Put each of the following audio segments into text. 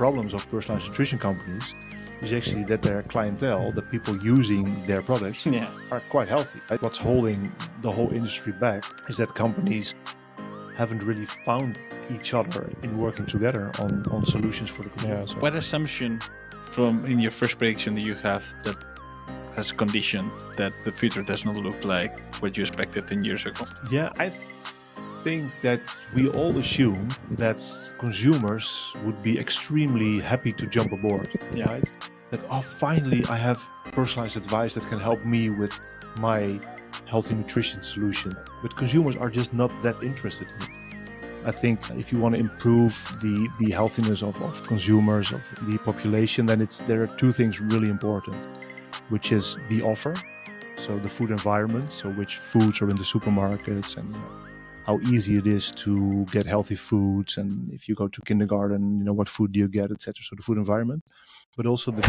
problems of personalized nutrition companies is actually that their clientele, the people using their products, are quite healthy. What's holding the whole industry back is that companies haven't really found each other in working together on solutions for the consumer. Yeah, what assumption from in your first prediction do you have that has conditioned that the future does not look like what you expected 10 years ago? Yeah, I think that we all assume that consumers would be extremely happy to jump aboard, right? That, oh, finally I have personalized advice that can help me with my healthy nutrition solution. But consumers are just not that interested in it. I think if you want to improve the healthiness of consumers, of the population, then there are two things really important, which is the offer, so the food environment, so which foods are in the supermarkets and how easy it is to get healthy foods, and if you go to kindergarten, what food do you get, etc. So the food environment, but also the...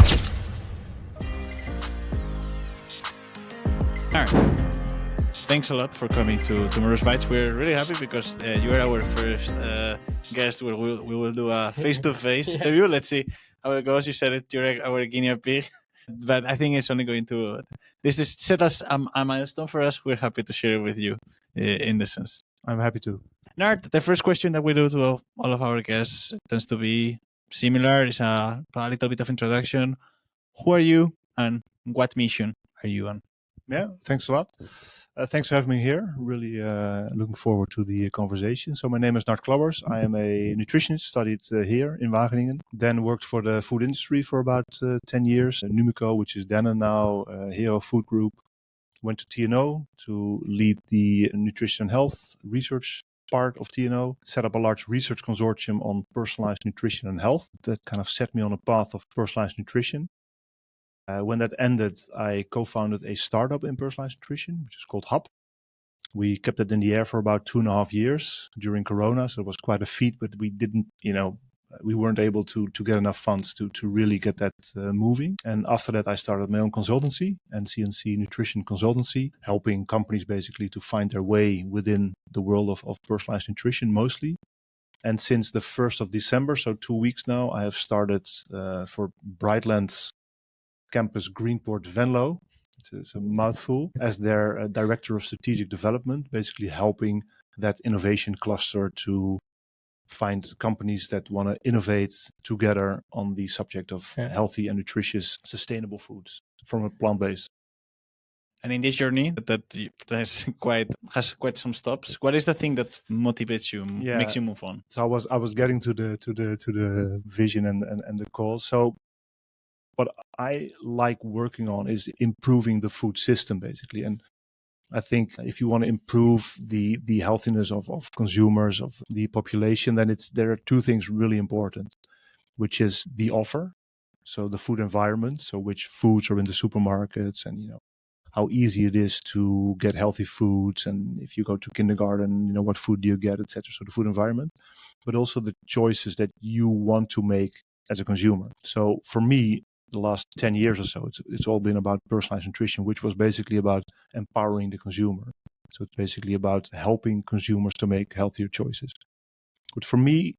All right. Thanks a lot for coming to Tomorrow's Bites. We're really happy because you are our first guest. We will do a face-to-face interview. Let's see how it goes. You said it, you're our guinea pig. But I think it's only going to... This is set us a milestone for us. We're happy to share it with you in this sense. I'm happy to. Nard, the first question that we do to all of our guests tends to be similar. It's a little bit of introduction. Who are you and what mission are you on? Yeah, thanks a lot. Thanks for having me here. Really looking forward to the conversation. So my name is Nard Clabbers. I am a nutritionist, studied here in Wageningen. Then worked for the food industry for about 10 years. Numico, which is Danone now, Hero Food Group. Went to TNO to lead the nutrition and health research part of TNO. Set up a large research consortium on personalized nutrition and health. That kind of set me on a path of personalized nutrition. When that ended, I co-founded a startup in personalized nutrition, which is called Hub. We kept it in the air for about 2.5 years during Corona, so it was quite a feat, but we didn't, we weren't able to get enough funds to really get that moving. And after that, I started my own consultancy, NCNC Nutrition Consultancy, helping companies basically to find their way within the world of personalized nutrition mostly. And since the 1st of December, so 2 weeks now, I have started for Brightlands Campus Greenport Venlo, it's a mouthful, as their Director of Strategic Development, basically helping that innovation cluster to find companies that want to innovate together on the subject of healthy and nutritious, sustainable foods from a plant base. And in this journey that has quite some stops, what is the thing that motivates you, makes you move on? So I was getting to the vision and the call. So what I like working on is improving the food system, basically. And I think if you want to improve the healthiness of consumers, of the population, then there are two things really important, which is the offer, so the food environment, so which foods are in the supermarkets, and how easy it is to get healthy foods, and if you go to kindergarten, what food do you get, etc. So the food environment, but also the choices that you want to make as a consumer. So for me, the last 10 years or so, it's all been about personalized nutrition, which was basically about empowering the consumer. So it's basically about helping consumers to make healthier choices. But for me,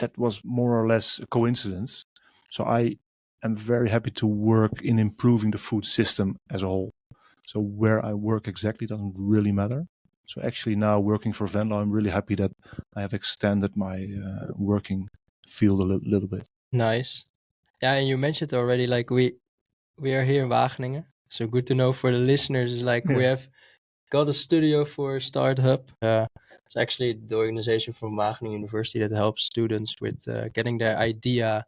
that was more or less a coincidence. So I am very happy to work in improving the food system as a whole. So where I work exactly doesn't really matter. So actually now working for Venlo, I'm really happy that I have extended my working field a little bit. Nice. Yeah, and you mentioned already, like we are here in Wageningen, so good to know for the listeners. Is like we have got a studio for Startup. It's actually the organization from Wageningen University that helps students with getting their idea.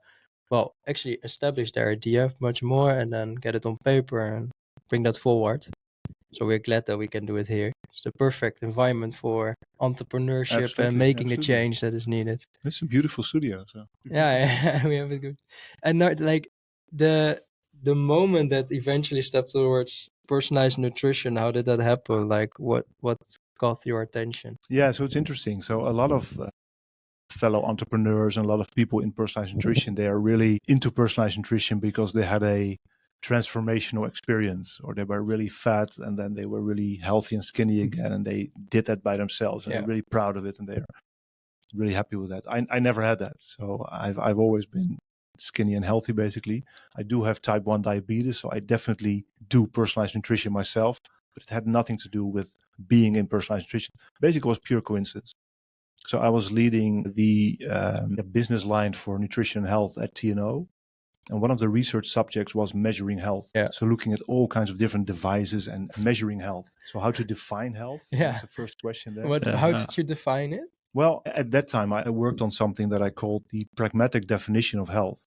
Well, actually establish their idea much more, and then get it on paper and bring that forward. So we're glad that we can do it here. It's the perfect environment for entrepreneurship and making a change that is needed. It's a beautiful studio. So Yeah, we have it good. And not like the moment that eventually stepped towards personalized nutrition, how did that happen? Like what caught your attention? Yeah, so it's interesting. So a lot of fellow entrepreneurs and a lot of people in personalized nutrition, they are really into personalized nutrition because they had a transformational experience, or they were really fat and then they were really healthy and skinny again, and they did that by themselves, and they're really proud of it, and they're really happy with that. I never had that. So I've always been skinny and healthy, basically. I do have type 1 diabetes, so I definitely do personalized nutrition myself, but it had nothing to do with being in personalized nutrition. Basically, it was pure coincidence. So I was leading the business line for nutrition and health at TNO. And one of the research subjects was measuring health. Yeah. So looking at all kinds of different devices and measuring health. So how to define health? Yeah. That's the first question there. How did you define it? Well, at that time, I worked on something that I called the pragmatic definition of health.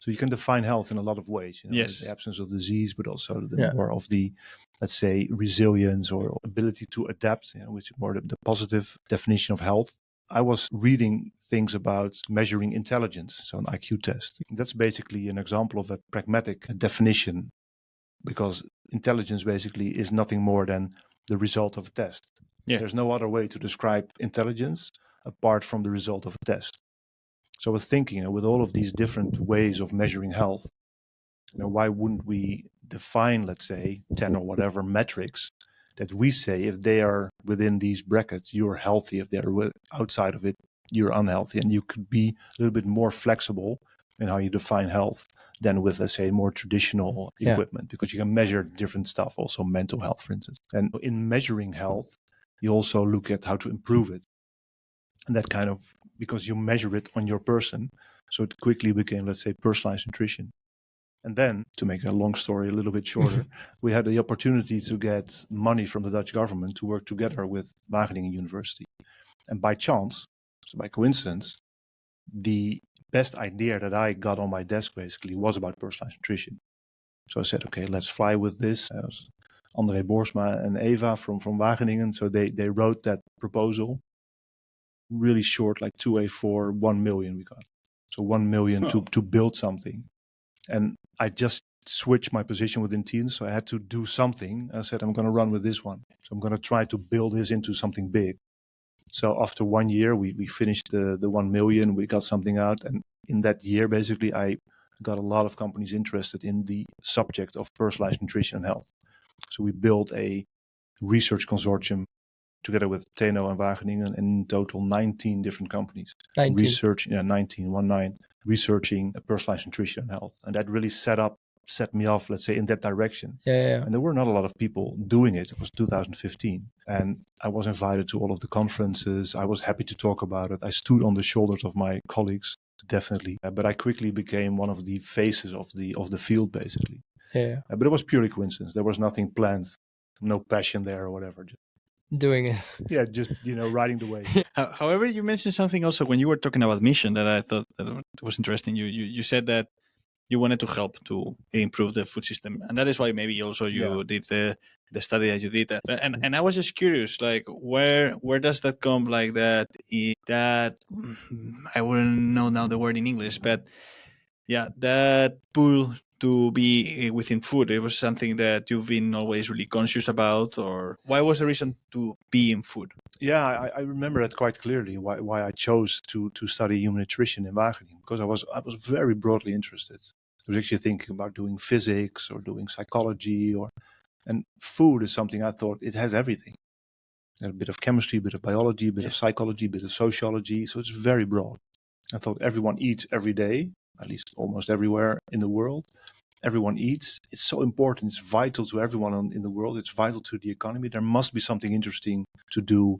So you can define health in a lot of ways. Yes. The absence of disease, but also more of the, let's say, resilience or ability to adapt, which is more the positive definition of health. I was reading things about measuring intelligence, so an IQ test. That's basically an example of a pragmatic definition, because intelligence basically is nothing more than the result of a test. Yeah. There's no other way to describe intelligence apart from the result of a test. So I was thinking, with all of these different ways of measuring health, why wouldn't we define, let's say, 10 or whatever metrics that we say if they are within these brackets, you're healthy. If they're outside of it, you're unhealthy. And you could be a little bit more flexible in how you define health than with, let's say, more traditional equipment, because you can measure different stuff, also mental health, for instance. And in measuring health, you also look at how to improve it. And that kind of, because you measure it on your person. So it quickly became, let's say, personalized nutrition. And then, to make a long story a little bit shorter, we had the opportunity to get money from the Dutch government to work together with Wageningen University. And by chance, so by coincidence, the best idea that I got on my desk basically was about personalized nutrition. So I said, okay, let's fly with this. André Boersma and Eva from Wageningen. So they wrote that proposal, really short, like 2A4, 1 million we got. So 1 million to build something. And I just switched my position within teams. So I had to do something. I said, I'm going to run with this one. So I'm going to try to build this into something big. So after 1 year, we finished the 1 million. We got something out. And in that year, basically, I got a lot of companies interested in the subject of personalized nutrition and health. So we built a research consortium together with TNO and Wageningen, and in total 19 different companies. 19. Researching personalized nutrition and health. And that really set me off, let's say, in that direction. Yeah. And there were not a lot of people doing it. It was 2015. And I was invited to all of the conferences. I was happy to talk about it. I stood on the shoulders of my colleagues, definitely. But I quickly became one of the faces of the field, basically. Yeah. But it was purely coincidence. There was nothing planned, no passion there or whatever. Just doing it. Yeah, just, riding the wave. However, you mentioned something also when you were talking about mission that I thought that was interesting. You said that you wanted to help to improve the food system, and that is why maybe also you did the study that you did. And I was just curious, like where does that come, like that I wouldn't know now the word in English, but yeah, that pull to be within food, it was something that you've been always really conscious about, or why was the reason to be in food? Yeah, I remember that quite clearly, why I chose to study human nutrition in Wageningen, because I was very broadly interested. I was actually thinking about doing physics or doing psychology, and food is something I thought it has everything. A bit of chemistry, a bit of biology, a bit of psychology, a bit of sociology, so it's very broad. I thought everyone eats every day, at least almost everywhere in the world. Everyone eats. It's so important. It's vital to everyone in the world. It's vital to the economy. There must be something interesting to do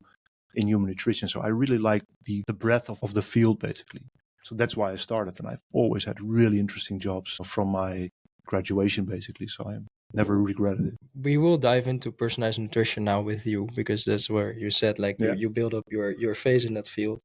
in human nutrition. So I really like the breadth of the field, basically. So that's why I started. And I've always had really interesting jobs from my graduation, basically. So I never regretted it. We will dive into personalized nutrition now with you, because that's where you said you build up your phase in that field.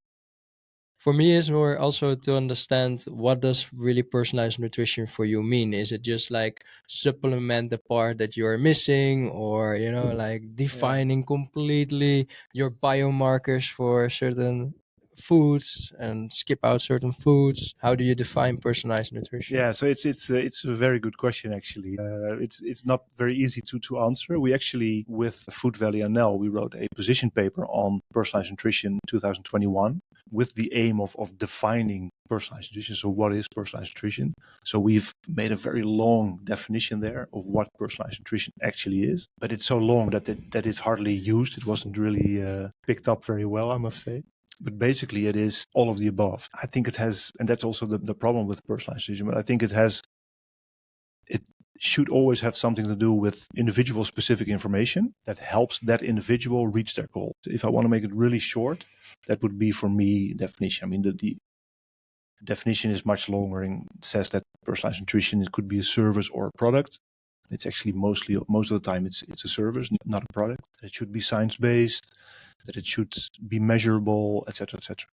For me, it's more also to understand, what does really personalized nutrition for you mean? Is it just like supplement the part that you're missing, or, like defining completely your biomarkers for certain foods and skip out certain foods? How do you define personalized nutrition? Yeah, so it's a very good question, actually. It's not very easy to answer. We actually, with Food Valley NL, we wrote a position paper on personalized nutrition 2021 with the aim of defining personalized nutrition. So what is personalized nutrition? So we've made a very long definition there of what personalized nutrition actually is, but it's so long that it's hardly used. It wasn't really picked up very well, I must say. But basically it is all of the above. I think it has, and that's also the problem with personalized nutrition, but I think it should always have something to do with individual specific information that helps that individual reach their goal. If I want to make it really short, that would be for me definition. I mean, the definition is much longer and says that personalized nutrition, it could be a service or a product. It's actually most of the time it's a service, not a product. It should be science-based, that it should be measurable, etc., etc.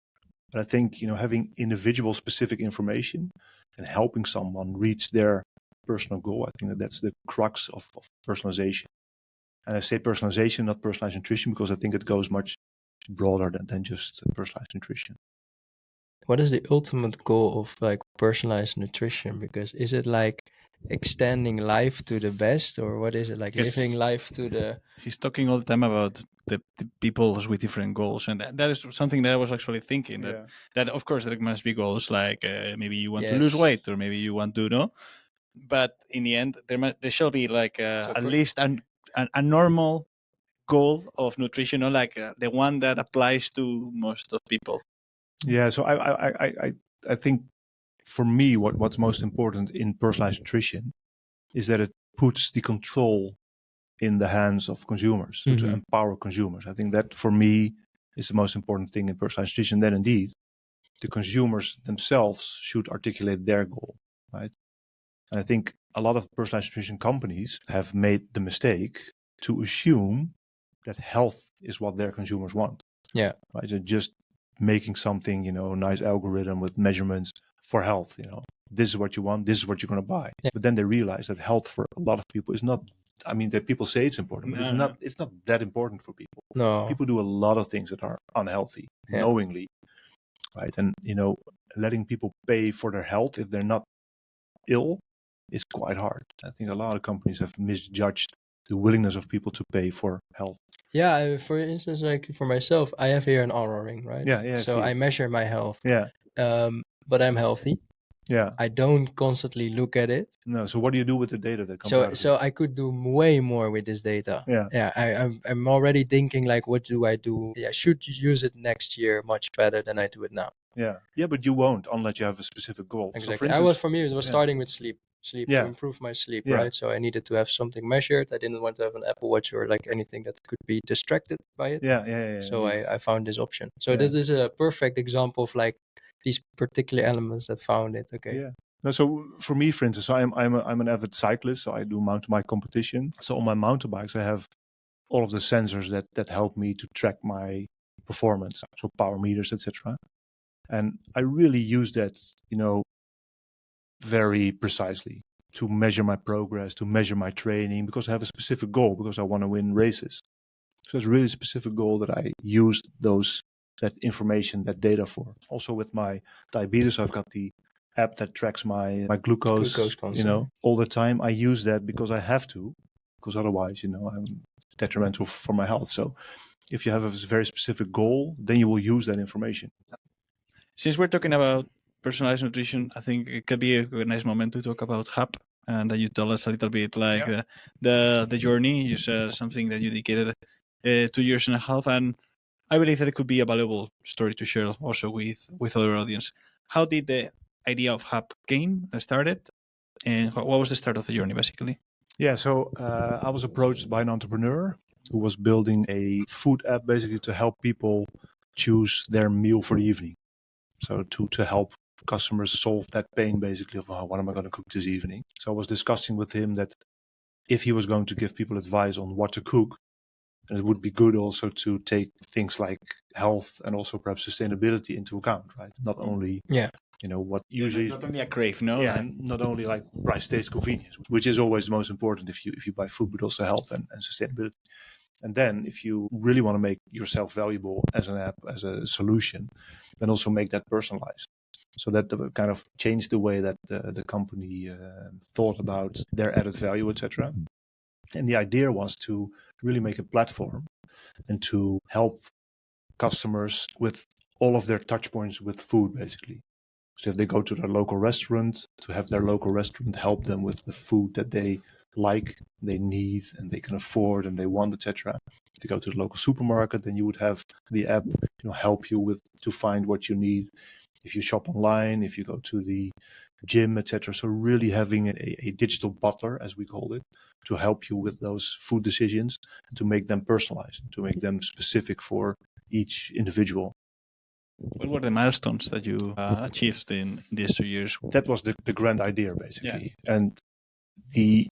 But I think, having individual specific information and helping someone reach their personal goal, I think that's the crux of personalization. And I say personalization, not personalized nutrition, because I think it goes much broader than just personalized nutrition. What is the ultimate goal of like personalized nutrition? Because is it like extending life to the best, or what is it like? Yes. Living life to the... He's talking all the time about the people with different goals, and that is something that I was actually thinking, that of course there must be goals like maybe you want to lose weight, or maybe you want to know, but in the end there shall be like at least a normal goal of nutrition, or like the one that applies to most of people. Yeah, so I think for me what's most important in personalized nutrition is that it puts the control in the hands of consumers, to empower consumers. I think that for me is the most important thing in personalized nutrition. Then indeed, the consumers themselves should articulate their goal, right? And I think a lot of personalized nutrition companies have made the mistake to assume that health is what their consumers want. Yeah. Right? So just making something, a nice algorithm with measurements for health, this is what you want, this is what you're going to buy. Yeah. But then they realize that health for a lot of people is not, I mean, that people say it's important, but it's not that important for people. No. People do a lot of things that are unhealthy, knowingly, right? And, letting people pay for their health if they're not ill is quite hard. I think a lot of companies have misjudged the willingness of people to pay for health. Yeah, for instance, like for myself, I have here an Oura ring, right? Yeah. So I measure my health. Yeah. But I'm healthy. Yeah. I don't constantly look at it. No. So what do you do with the data that comes out of it? So I could do way more with this data. Yeah. Yeah. I'm already thinking like, what do I do? Yeah, I should use it next year much better than I do it now. Yeah. Yeah, but you won't unless you have a specific goal. Exactly. So for instance, for me, it was starting with sleep to improve my sleep, right? So I needed to have something measured. I didn't want to have an Apple Watch or like anything that could be distracted by it. Yeah. So I found this option. So this is a perfect example of like these particular elements that found it. Okay. Yeah. No, so for me, for instance, I'm an avid cyclist, so I do mountain bike competition. So on my mountain bikes, I have all of the sensors that help me to track my performance, so power meters, etc. And I really use that, very precisely to measure my progress, to measure my training, because I have a specific goal, because I want to win races. So it's really a specific goal that I use that information, that data for. Also with my diabetes, I've got the app that tracks my glucose all the time. I use that because I have to, because otherwise, I'm detrimental for my health. So if you have a very specific goal, then you will use that information. Since we're talking about personalized nutrition, I think it could be a nice moment to talk about HAP, and that you tell us a little bit like the journey. You said something that you dedicated 2 years and a half, and I believe that it could be a valuable story to share also with other audience. How did the idea of HAP started, and what was the start of the journey basically? Yeah, so I was approached by an entrepreneur who was building a food app basically to help people choose their meal for the evening. So to help customers solve that pain basically of what am I going to cook this evening. So I was discussing with him that if he was going to give people advice on what to cook, and it would be good also to take things like health and also perhaps sustainability into account, right? Not only what usually not only a crave, no? Yeah, and not only like price, taste, convenience, which is always the most important if you buy food, but also health and sustainability. And then if you really want to make yourself valuable as an app, as a solution, then also make that personalized. So that kind of changed the way that the company thought about their added value, etc. And the idea was to really make a platform and to help customers with all of their touch points with food, basically. So if they go to their local restaurant, to have their local restaurant help them with the food that they like, they need, and they can afford, and they want, etc. If you go to the local supermarket, then you would have the app, help you to find what you need. If you shop online, if you go to the gym, etc. So really having a digital butler, as we call it, to help you with those food decisions, to make them personalized, to make them specific for each individual. What were the milestones that you achieved in these 2 years? That was the grand idea, basically. Yeah. And the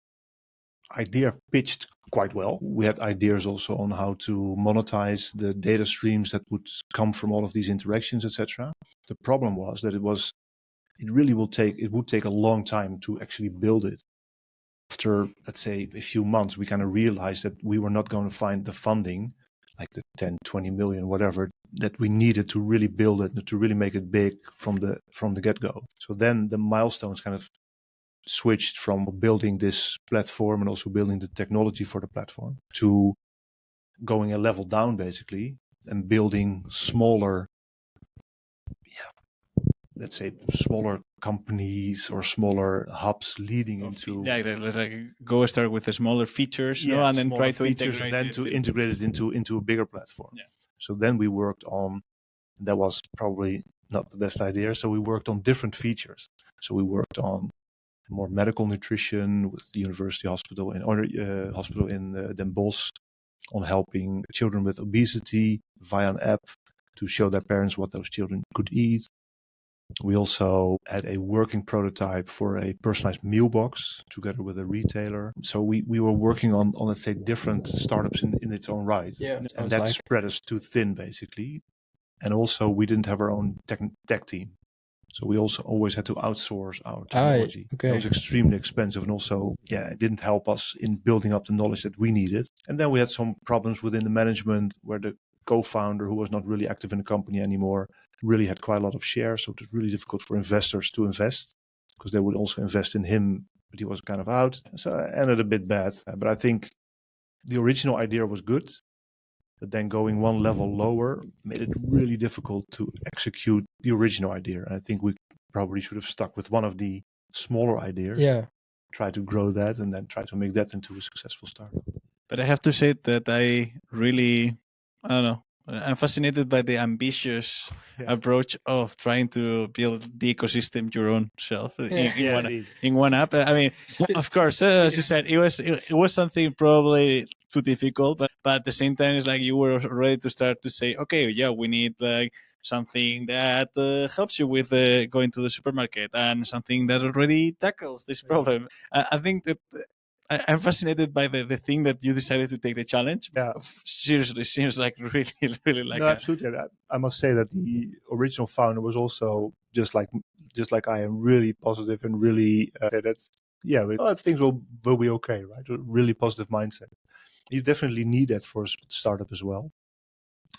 idea pitched quite well. We had ideas also on how to monetize the data streams that would come from all of these interactions, etc. The problem was that it would take a long time to actually build it. After, let's say, a few months, we kind of realized that we were not going to find the funding, like the 10, 20 million, whatever, that we needed to really build it, to really make it big from the get-go. So then the milestones kind of switched from building this platform and also building the technology for the platform to going a level down, basically, and building smaller, let's say, smaller companies or smaller hubs leading into... Yeah, let's go start with the smaller features, and then try to integrate and then to integrate it into a bigger platform. Yeah. So then we worked on, that was probably not the best idea, so we worked on different features. So we worked on more medical nutrition with the University Hospital in Den Bosch, on helping children with obesity via an app to show their parents what those children could eat. We also had a working prototype for a personalized meal box together with a retailer. So we were working on let's say, different startups in its own right. Yeah, and that spread us too thin, basically. And also we didn't have our own tech team. So we also always had to outsource our technology. Okay. It was extremely expensive, and also, it didn't help us in building up the knowledge that we needed. And then we had some problems within the management where the co-founder, who was not really active in the company anymore, really had quite a lot of shares. So it was really difficult for investors to invest because they would also invest in him, but he was kind of out. So it ended a bit bad. But I think the original idea was good. But then going one level lower made it really difficult to execute the original idea. And I think we probably should have stuck with one of the smaller ideas. Yeah. Try to grow that and then try to make that into a successful startup. But I have to say that I don't know, I'm fascinated by the ambitious approach of trying to build the ecosystem your own self in one app. I mean, of course, as you said, it was something probably too difficult, but at the same time, it's like you were ready to start to say, okay, we need like something that helps you with going to the supermarket and something that already tackles this problem. I think that I'm fascinated by the thing that you decided to take the challenge. Yeah. Seriously, seems like really like. No, absolutely. I must say that the original founder was also just like I am, really positive and really things will be okay, right? A really positive mindset. You definitely need that for a startup as well.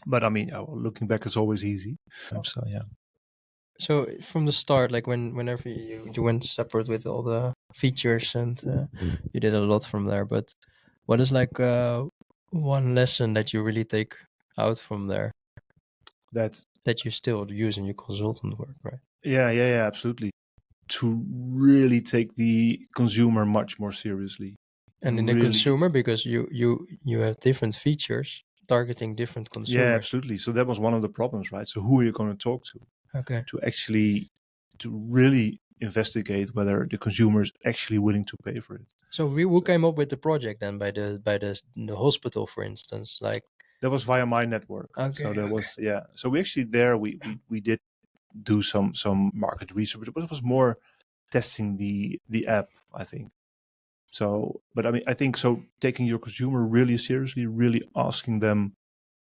But I mean, looking back, it's always easy. So yeah. So from the start, like whenever you went separate with all the features and you did a lot from there, but what is like one lesson that you really take out from there that you still use in your consultant work, right? Yeah, absolutely. To really take the consumer much more seriously. And in the consumer, because you have different features targeting different consumers. Yeah, absolutely. So that was one of the problems, right? So who are you going to talk to? Okay. To really investigate whether the consumer is actually willing to pay for it. So who came up with the project then by the hospital, for instance? Like that was via my network. Okay. So there was So we actually we did do some market research, but it was more testing the app, I think. So, but I mean, I think so taking your consumer really seriously, really asking them,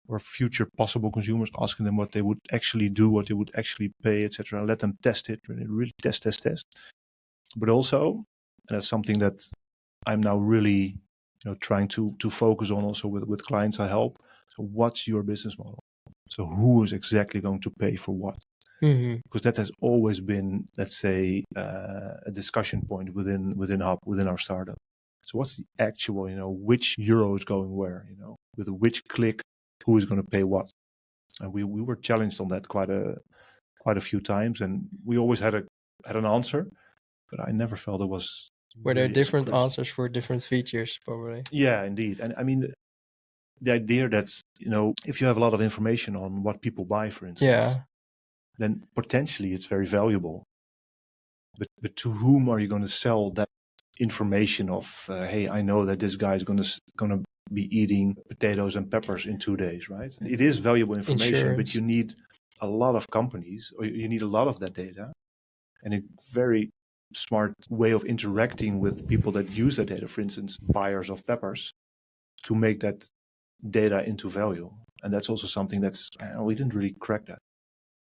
or future possible consumers, asking them what they would actually do, what they would actually pay, etc. Let them test it, really test. But also, and that's something that I'm now really, trying to focus on also with clients I help. So what's your business model? So who is exactly going to pay for what? Mm-hmm. Because that has always been, let's say, a discussion point within our startup. So what's the actual, which euro is going where, with which click, who is going to pay what? And we were challenged on that quite a few times, and we always had an answer, but I never felt it was Where there are really different express. answers for different features, probably. Yeah, indeed. And I mean, the idea that, if you have a lot of information on what people buy, for instance, then potentially it's very valuable. But to whom are you going to sell that information of, hey, I know that this guy is going to be eating potatoes and peppers in 2 days, right? It is valuable information, but you need a lot of companies, or you need a lot of that data, and a very smart way of interacting with people that use that data, for instance, buyers of peppers, to make that data into value. And that's also something we didn't really crack that.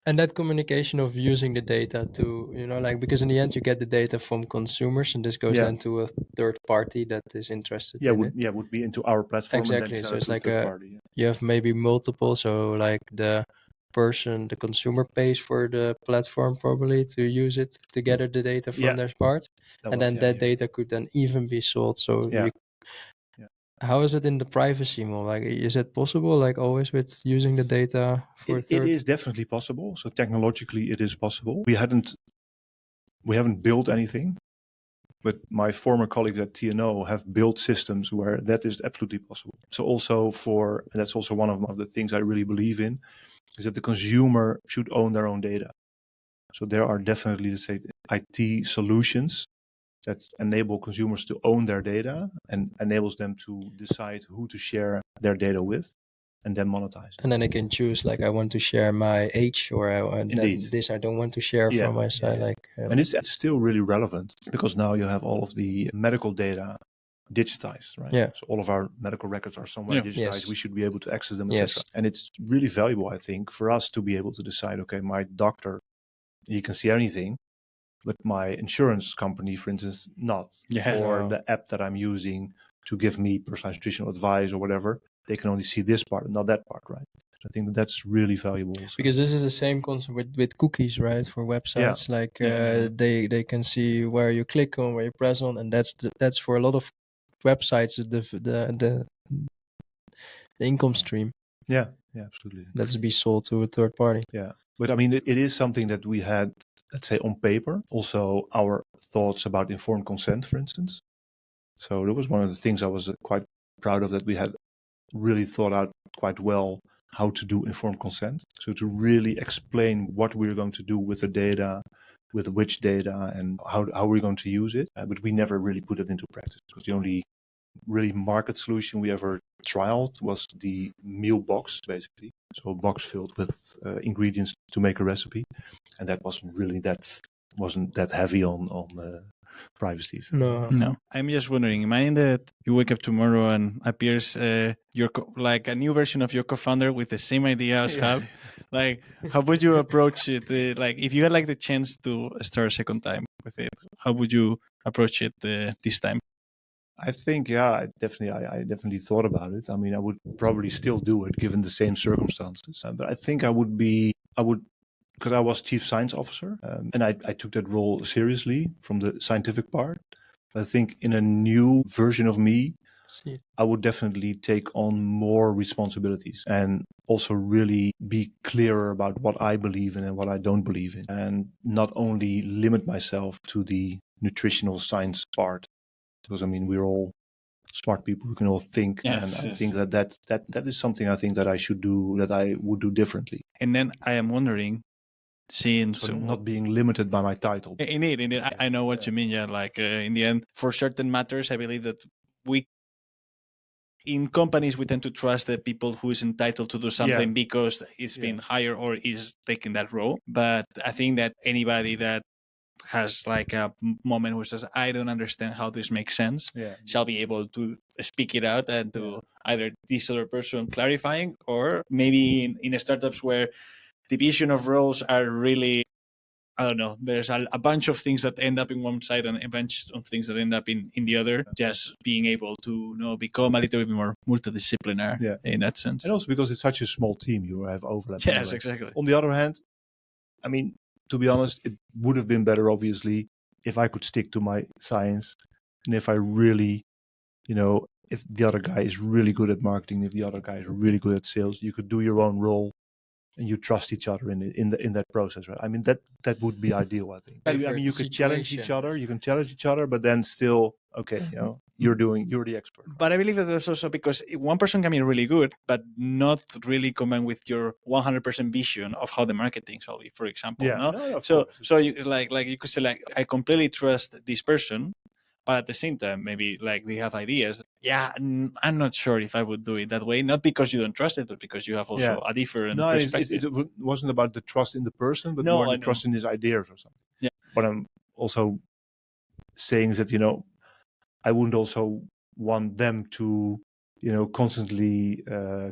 And that communication of using the data to, because in the end you get the data from consumers, and this goes then to a third party that is interested in it. Would be into our platform. Exactly. And then So it's like third party. You have maybe multiple. So like the consumer pays for the platform probably to use it to gather the data from their part, and then that data could then even be sold. So how is it in the privacy model? Like, is it possible, like always, with using the data for it is definitely possible. So technologically, it is possible. We haven't built anything, but my former colleagues at TNO have built systems where that is absolutely possible. So also that's also one of the things I really believe in, is that the consumer should own their own data. So there are definitely, let's say, IT solutions that enable consumers to own their data and enables them to decide who to share their data with and then monetize. And then they can choose, like, I want to share my age, or this I don't want to share from my side. And it's still really relevant because now you have all of the medical data digitized, right? Yeah. So all of our medical records are somewhere digitized. Yes. We should be able to access them, etc. And it's really valuable, I think, for us to be able to decide, okay, my doctor, he can see anything, but my insurance company, for instance, not. Or the app that I'm using to give me personalized nutritional advice or whatever, they can only see this part and not that part, right? So I think that's really valuable also. Because this is the same concept with cookies, right? For websites, they can see where you click on, where you press on, and that's for a lot of websites the income stream. Yeah, absolutely. That's to be sold to a third party. Yeah, but I mean, it is something that we had, let's say, on paper. Also, our thoughts about informed consent, for instance. So that was one of the things I was quite proud of, that we had really thought out quite well how to do informed consent. So to really explain what we're going to do with the data, with which data, and how we're going to use it. But we never really put it into practice, because the only really market solution we ever trialed was the meal box, basically. So a box filled with ingredients to make a recipe. And that wasn't that heavy on privacy. So. No. I'm just wondering, imagine that you wake up tomorrow and appears like a new version of your co-founder with the same idea as Hub. Like, how would you approach it? Like, if you had like the chance to start a second time with it, how would you approach it this time? I think, I definitely thought about it. I mean, I would probably still do it given the same circumstances. But I think I would, because I was chief science officer, and I took that role seriously from the scientific part. I think in a new version of me, I would definitely take on more responsibilities and also really be clearer about what I believe in and what I don't believe in, and not only limit myself to the nutritional science part. Because I mean, we're all smart people who can all think, I think that is something I think that I should do, that I would do differently. And then I am wondering, since not being limited by my title. Indeed. I know what you mean. Yeah, like in the end, for certain matters, I believe that in companies we tend to trust the people who is entitled to do something because it's been hired or is taking that role. But I think that anybody that has like a moment who says, I don't understand how this makes sense, shall be able to speak it out and to either this other person clarifying, or maybe in startups where division of roles are really, I don't know, there's a bunch of things that end up in one side and a bunch of things that end up in the other, just being able to become a little bit more multidisciplinary in that sense. And also because it's such a small team, you have overlap. Yes, anyway. Exactly. On the other hand, I mean, to be honest, it would have been better, obviously, if I could stick to my science, and if I really, if the other guy is really good at marketing, if the other guy is really good at sales, you could do your own role and you trust each other in that process, right? I mean, that would be ideal, I think. I mean, you could challenge each other, but then still, okay, you're the expert. Right? But I believe that that's also because one person can be really good, but not really combine with your 100% vision of how the marketing shall be, for example. Yeah. No? No, so you like you could say like, I completely trust this person, but at the same time, maybe like they have ideas. Yeah, I'm not sure if I would do it that way. Not because you don't trust it, but because you have also a different perspective. It wasn't about the trust in the person, but more the trust in his ideas or something. Yeah. What I'm also saying is that, I wouldn't also want them to, constantly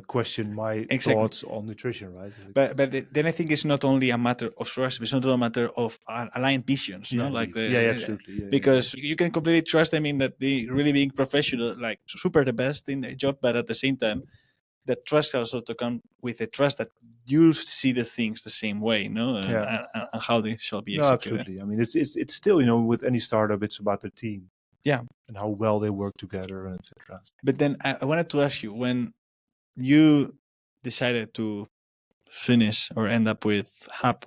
question my thoughts on nutrition, right? But then I think it's not only a matter of trust, it's not a matter of aligned visions, yeah, no? Like absolutely. Yeah, because you can completely trust them in that they really being professional, like super the best in their job, but at the same time, that trust has also to come with the trust that you see the things the same way, no? And how they shall be executed. Absolutely. I mean, it's still, with any startup, it's about the team. Yeah. And how well they work together, and etc. But then I wanted to ask you, when you decided to finish or end up with Hub.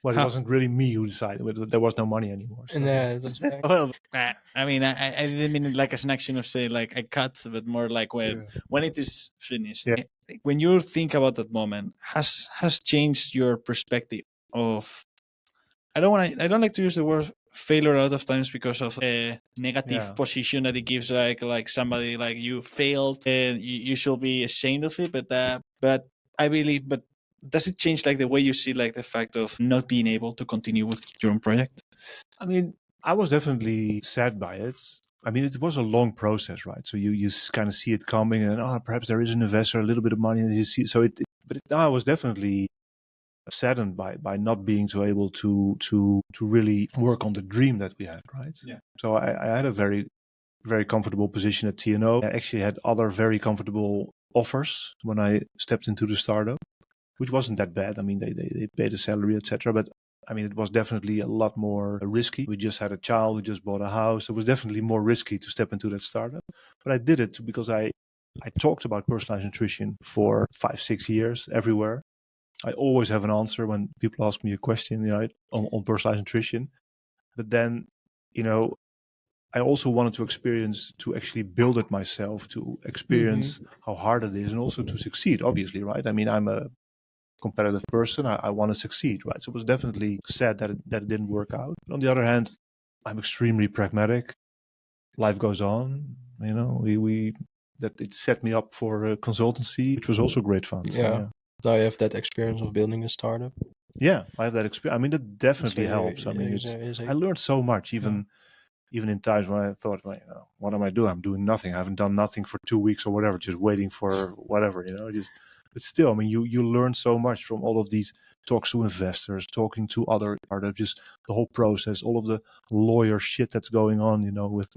Well, it wasn't really me who decided. There was no money anymore. So. Well, I mean, I didn't mean it like as an action of say like I cut, but more like when it is finished. Yeah. When you think about that moment, has changed your perspective of. I don't like to use the word failure a lot of times because of a negative position that it gives, like somebody like you failed and you should be ashamed of it. But I believe, does it change like the way you see like the fact of not being able to continue with your own project? I mean, I was definitely sad by it. I mean, it was a long process, right? So you kind of see it coming, and perhaps there is an investor, a little bit of money, and you see. So I was definitely saddened by not being so able to really work on the dream that we had, right? Yeah. So I had a very, very comfortable position at TNO. I actually had other very comfortable offers when I stepped into the startup, which wasn't that bad. I mean, they paid a salary, etc. But I mean, it was definitely a lot more risky. We just had a child, we just bought a house. It was definitely more risky to step into that startup. But I did it because I talked about personalized nutrition for 5-6 years everywhere. I always have an answer when people ask me a question, on personalized nutrition. But then, I also wanted to actually build it myself, to experience how hard it is, and also to succeed, obviously, right? I mean, I'm a competitive person. I want to succeed, right? So it was definitely sad that it didn't work out. But on the other hand, I'm extremely pragmatic. Life goes on, that it set me up for a consultancy, which was also great fun. So, yeah. Now you have that experience of building a startup. Yeah, I have that experience. I mean, it definitely helps. I mean, I learned so much, even in times when I thought, what am I doing? I'm doing nothing. I haven't done nothing for 2 weeks or whatever, just waiting for whatever, but still, I mean, you learn so much from all of these talks to investors, talking to other startups, just the whole process, all of the lawyer shit that's going on, with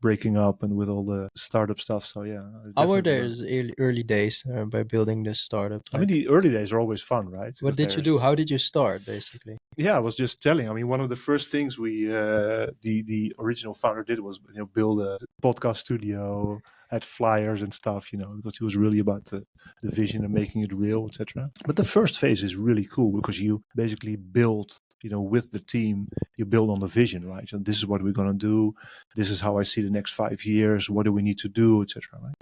breaking up and with all the startup stuff. So yeah. How were those early days by building this startup? I mean, the early days are always fun, right? What did you do? How did you start, basically? Yeah, I was just telling. I mean, one of the first things we, the original founder did was, build a podcast studio, had flyers and stuff, because he was really about the vision and making it real, etc. But the first phase is really cool because you basically build, with the team, you build on the vision, right? And this is what we're going to do. This is how I see the next 5 years. What do we need to do, etc. Right?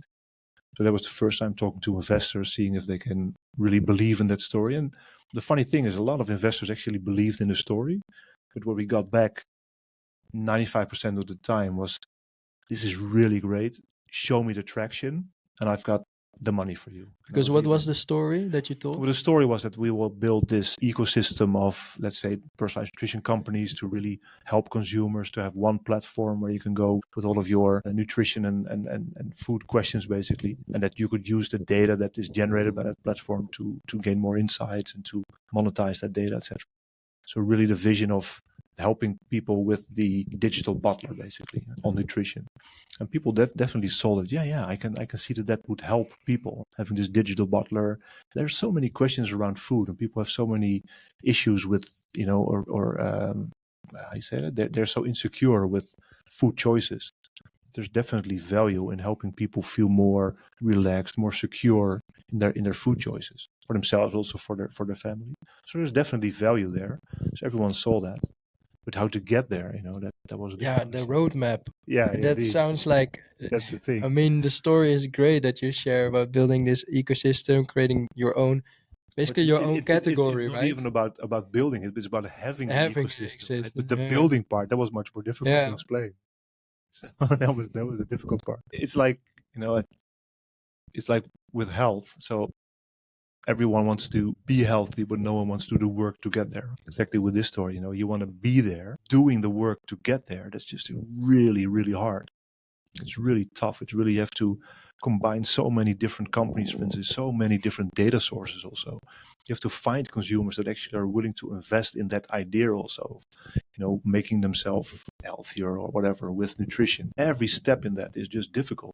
So that was the first time talking to investors, seeing if they can really believe in that story. And the funny thing is, a lot of investors actually believed in the story, but what we got back 95% of the time was, this is really great. Show me the traction, and I've got the money for you. Because what was the story that you told? Well, the story was that we will build this ecosystem of, let's say, personalized nutrition companies to really help consumers to have one platform where you can go with all of your nutrition and food questions, basically, and that you could use the data that is generated by that platform to gain more insights and to monetize that data, etc. So really the vision of helping people with the digital butler, basically, on nutrition. And people definitely saw that, I can see that would help people, having this digital butler. There's so many questions around food, and people have so many issues with, how you say that? They're so insecure with food choices. There's definitely value in helping people feel more relaxed, more secure in their food choices. for themselves, also for their family. So there's definitely value there. So everyone saw that, but how to get there, that was a different the question. roadmap. Yeah, That indeed. sounds like, That's the thing. I mean, the story is great that you share about building this ecosystem, creating your own, basically your own category, it's not right? even about building it, but it's about having the Having ecosystem. Right? ecosystem, But the yeah. building part, that was much more difficult to Yeah. explain. So that was the difficult part. It's like, it's like with health. So everyone wants to be healthy, but no one wants to do the work to get there. Exactly with this story, you want to be there, doing the work to get there. That's just really, really hard. It's really tough. It's really, you have to combine so many different companies, for instance, so many different data sources also. You have to find consumers that actually are willing to invest in that idea also, making themselves healthier or whatever with nutrition. Every step in that is just difficult.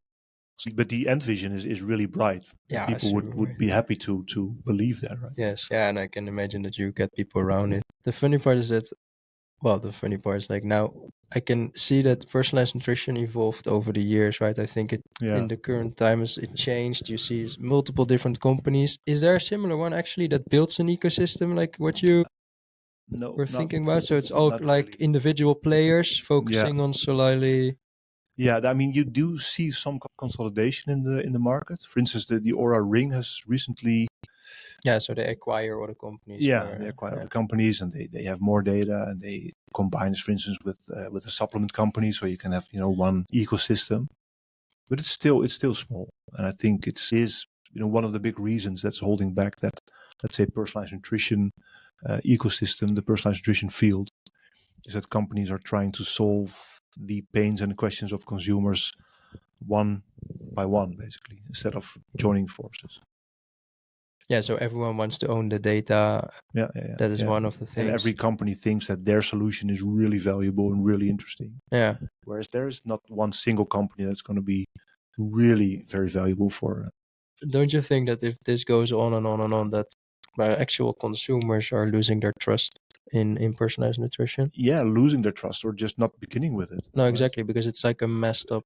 But the end vision is really bright. Yeah, People would be happy to believe that, right? Yes, yeah, and I can imagine that you get people around it. The funny part is that, well, the funny part is like now I can see that personalized nutrition evolved over the years, right? I think in the current times it changed. You see multiple different companies. Is there a similar one actually that builds an ecosystem like what you were thinking about? So it's all like really. Individual players focusing on solely. Yeah, I mean, you do see some consolidation in the market. For instance, the Aura Ring has recently. Yeah, so they acquire other companies. Yeah, they acquire other companies, and they have more data, and they combine this, for instance, with a supplement company, so you can have one ecosystem. But it's still small, and I think it is one of the big reasons that's holding back that, let's say, personalized nutrition ecosystem, the personalized nutrition field, is that companies are trying to solve the pains and questions of consumers one by one, basically, instead of joining forces. Yeah, so everyone wants to own the data. Yeah. That is one of the things. And every company thinks that their solution is really valuable and really interesting. Yeah. Whereas there is not one single company that's going to be really very valuable for. Don't you think that if this goes on and on and on, that actual consumers are losing their trust in personalized nutrition? Yeah, losing their trust or just not beginning with it. No, exactly, because it's like a messed up.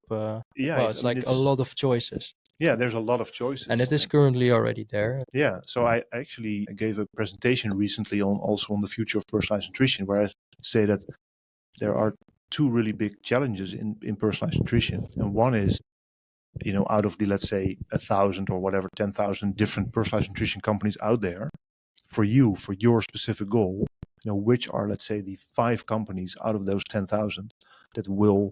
It's like a lot of choices. Yeah, there's a lot of choices. And it is currently already there. Yeah, so I actually gave a presentation recently on the future of personalized nutrition, where I say that there are two really big challenges in personalized nutrition. And one is, out of the, let's say, 1,000 or whatever, 10,000 different personalized nutrition companies out there, for your specific goal, which are, let's say, the 5 companies out of those 10,000 that will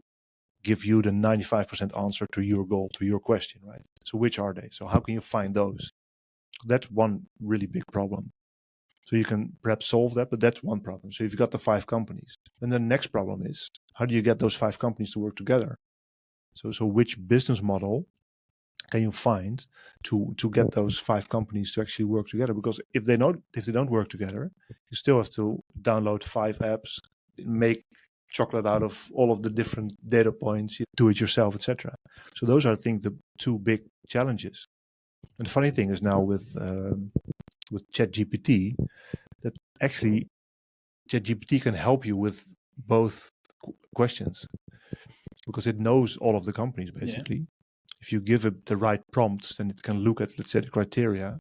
give you the 95% answer to your goal, to your question, right? So which are they? So how can you find those? That's one really big problem. So you can perhaps solve that, but that's one problem. So you've got the 5 companies. And the next problem is, how do you get those 5 companies to work together? So which business model can you find to get those 5 companies to actually work together? Because if they don't work together, you still have to download 5 apps, make chocolate out of all of the different data points, you do it yourself, etc. So those are, I think, the 2 big challenges. And the funny thing is now with ChatGPT, that actually ChatGPT can help you with both questions, because it knows all of the companies basically. Yeah. If you give it the right prompts, then it can look at, let's say, the criteria.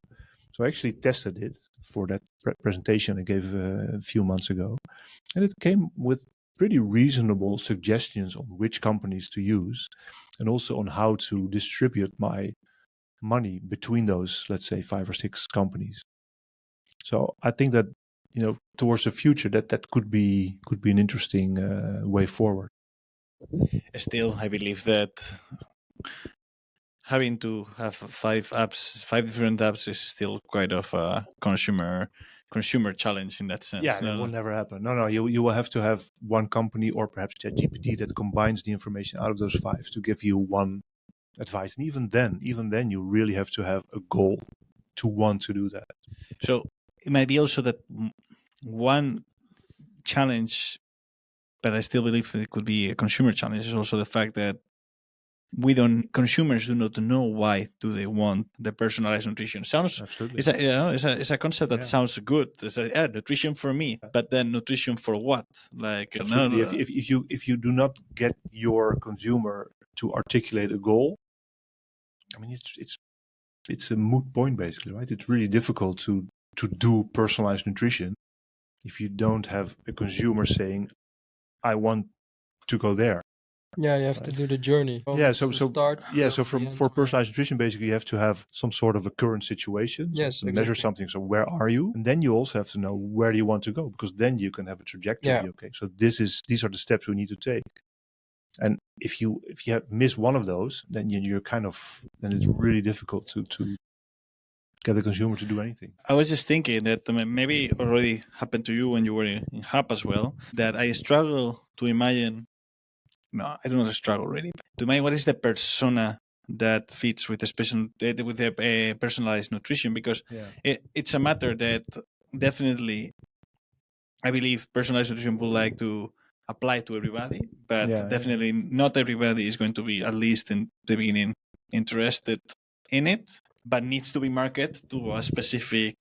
So I actually tested it for that presentation I gave a few months ago, and it came with pretty reasonable suggestions on which companies to use, and also on how to distribute my money between those, let's say, 5 or 6 companies. So I think that, towards the future, that could be an interesting way forward. Still, I believe that having to have 5 different apps is still quite of a consumer challenge in that sense. Yeah, it will never happen. No, you will have to have one company or perhaps ChatGPT that combines the information out of those 5 to give you one advice. And even then you really have to have a goal to want to do that. So it might be also that one challenge, but I still believe it could be a consumer challenge, is also the fact that consumers do not know why do they want the personalized nutrition. Sounds absolutely. It's a concept that sounds good. It's nutrition for me, but then nutrition for what? Like absolutely. If you do not get your consumer to articulate a goal, I mean, it's it's a moot point basically, right? It's really difficult to do personalized nutrition if you don't have a consumer saying, I want to go there. Yeah, you have to do the journey. Yeah, so For for personalized nutrition, basically you have to have some sort of a current situation. So Yes, to measure exactly. something. So where are you? And then you also have to know where do you want to go, because then you can have a trajectory. Yeah. Okay, so these are the steps we need to take. And if you miss one of those, then then it's really difficult to get the consumer to do anything. I was just thinking that maybe already happened to you when you were in Hub as well, that I struggle to imagine. No, I don't struggle really. To imagine what is the persona that fits with the personalized nutrition, because it's a matter that definitely I believe personalized nutrition would like to apply to everybody, but definitely not everybody is going to be, at least in the beginning, interested in it, but needs to be marketed to a specific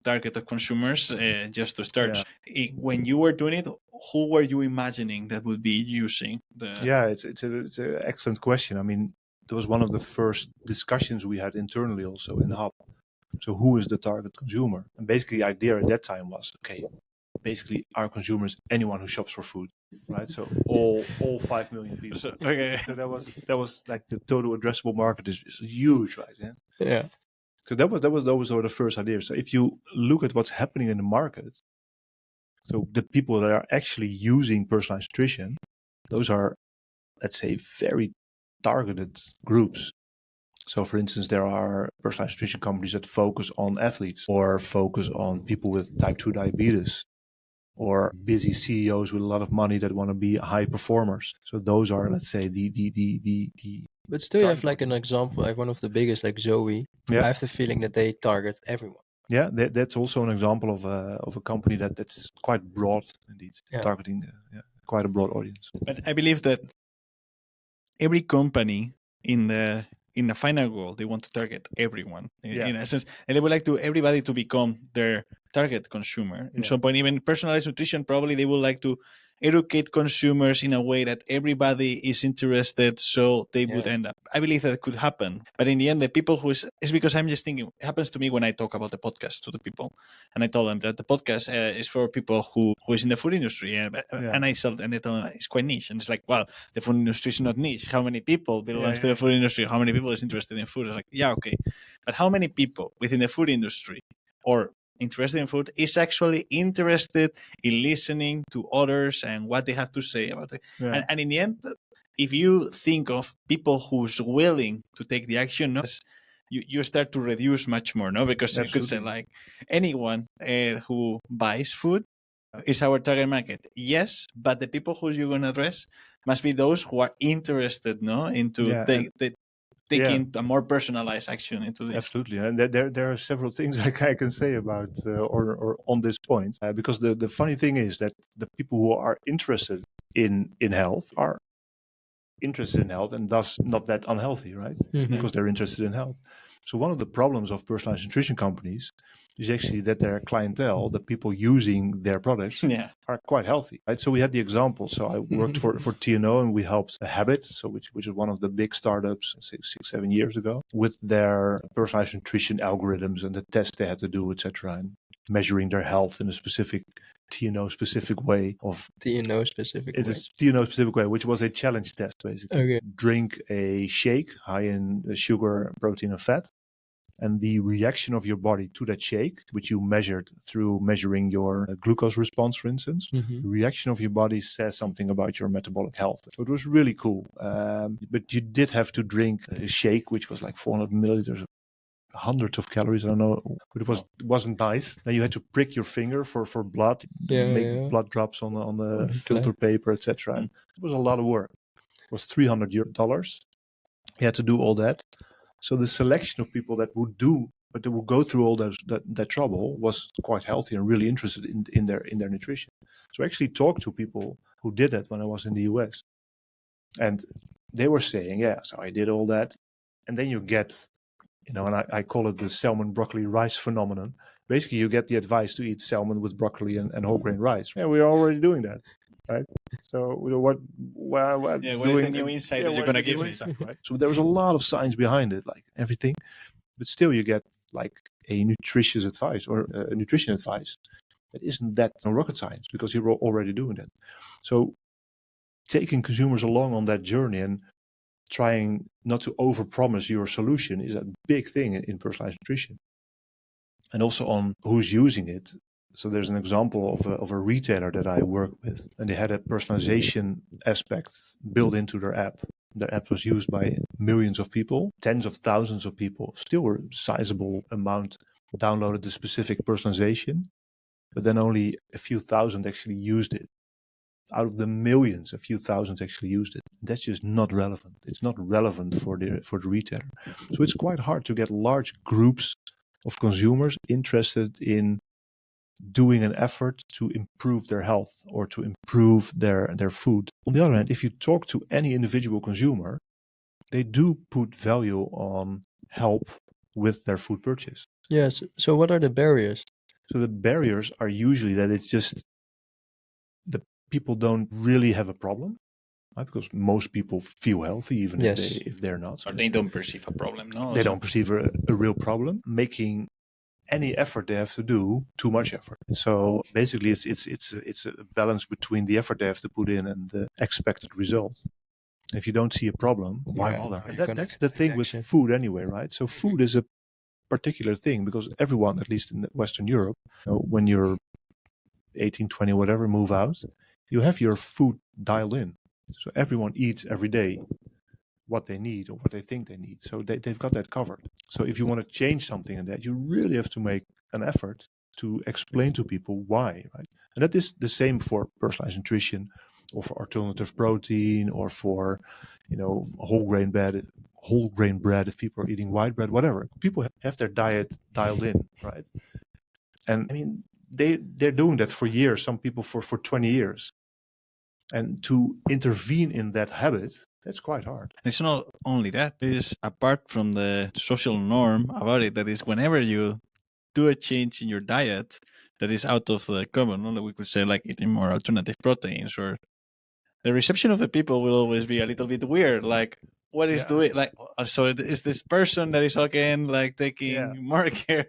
target of consumers just to start. When you were doing it, who were you imagining that would be using the? Yeah, it's an excellent question. I mean, it was one of the first discussions we had internally also in the Hub. So who is the target consumer? And basically the idea at that time was, okay, basically our consumer is anyone who shops for food, right? So all 5 million people. So that was like the total addressable market is huge, right? Yeah. So those were the first ideas. So if you look at what's happening in the market, so the people that are actually using personalized nutrition, those are, let's say, very targeted groups. So, for instance, there are personalized nutrition companies that focus on athletes or focus on people with type 2 diabetes or busy CEOs with a lot of money that want to be high performers. So those are, let's say, the But still, you have like an example, like one of the biggest, like Zoe. Yeah. I have the feeling that they target everyone. Yeah, that's also an example of a company that's quite broad indeed, targeting quite a broad audience. But I believe that every company in the final goal, they want to target everyone in essence, and they would like everybody to become their target consumer. At some point, even personalized nutrition, probably they would like to educate consumers in a way that everybody is interested, so they would end up. I believe that could happen, but in the end, the people it's because I'm just thinking. It happens to me when I talk about the podcast to the people, and I tell them that the podcast is for people who is in the food industry, and I tell them it's quite niche, and it's like, well, the food industry is not niche. How many people belongs to the food industry? How many people is interested in food? It's like, yeah, okay, but how many people within the food industry or interested in food is actually interested in listening to others and what they have to say about it? And in the end, if you think of people who's willing to take the action, you start to reduce much more, because you could say like anyone who buys food is our target market. Yes, but the people who you're going to address must be those who are interested into taking a more personalized action into this. Absolutely, and there are several things I can say about or on this point, because the funny thing is that the people who are interested in health are interested in health and thus not that unhealthy, right? Because they're interested in health. So one of the problems of personalized nutrition companies is actually that their clientele, the people using their products, are quite healthy, right? So we had the example. So I worked for TNO, and we helped Habit, so which is one of the big startups 6-7 years ago, with their personalized nutrition algorithms and the tests they had to do, etc., and measuring their health in a specific TNO specific way of TNO specific. It's a TNO specific way, which was a challenge test basically. Okay. Drink a shake high in sugar, protein, and fat, and the reaction of your body to that shake, which you measured through measuring your glucose response, for instance, the reaction of your body says something about your metabolic health. So it was really cool. But you did have to drink a shake, which was like 400 milliliters, hundreds of calories, I don't know, but it wasn't nice. Then you had to prick your finger for blood, make blood drops on the filter paper, etc. And it was a lot of work. It was $300. You had to do all that. So the selection of people that would go through all that trouble was quite healthy and really interested in their nutrition. So I actually talked to people who did that when I was in the US, and they were saying, so I did all that, and then you get, and I call it the salmon, broccoli, rice phenomenon. Basically, you get the advice to eat salmon with broccoli and whole grain rice. Yeah, we're already doing that, right? So what is the new insight that you're going to give me? Right? So there was a lot of science behind it, like everything. but still you get like a nutritious advice or nutrition advice that isn't that rocket science because you're already doing that. So taking consumers along on that journey and trying not to overpromise your solution is a big thing in personalized nutrition. And also on who's using it. So there's an example of a retailer that I work with, and they had a personalization aspect built into their app. Their app was used by millions of people, tens of thousands of people, still a sizable amount downloaded the specific personalization, but then only a few thousand actually used it. Out of the millions, a few thousand actually used it. That's just not relevant. It's not relevant for the retailer. So it's quite hard to get large groups of consumers interested in doing an effort to improve their health or to improve their food. On the other hand, if you talk to any individual consumer, they do put value on help with their food purchase. Yes. So what are the barriers? So the barriers are usually that it's just the people don't really have a problem, right? Because most people feel healthy even if they're not. So they don't perceive a problem, no? They don't perceive a real problem. Making any effort they have to do too much effort. So basically, it's a balance between the effort they have to put in and the expected result. If you don't see a problem, why bother? That's the thing with food anyway, right? So food is a particular thing because everyone, at least in Western Europe, when you're 18, 20, whatever, move out, you have your food dialed in. So everyone eats every day what they need or what they think they need. So they've got that covered. So if you want to change something in that, you really have to make an effort to explain to people why, right? And that is the same for personalized nutrition or for alternative protein or for, whole grain bread if people are eating white bread, whatever. People have their diet dialed in, right? And I mean, they're doing that for years, some people for 20 years. And to intervene in that habit, that's quite hard. And it's not only that. It is apart from the social norm about it, that is whenever you do a change in your diet that is out of the common, we could say like eating more alternative proteins, or the reception of the people will always be a little bit weird. Like, what is doing? Like, so is this person that is again like taking more care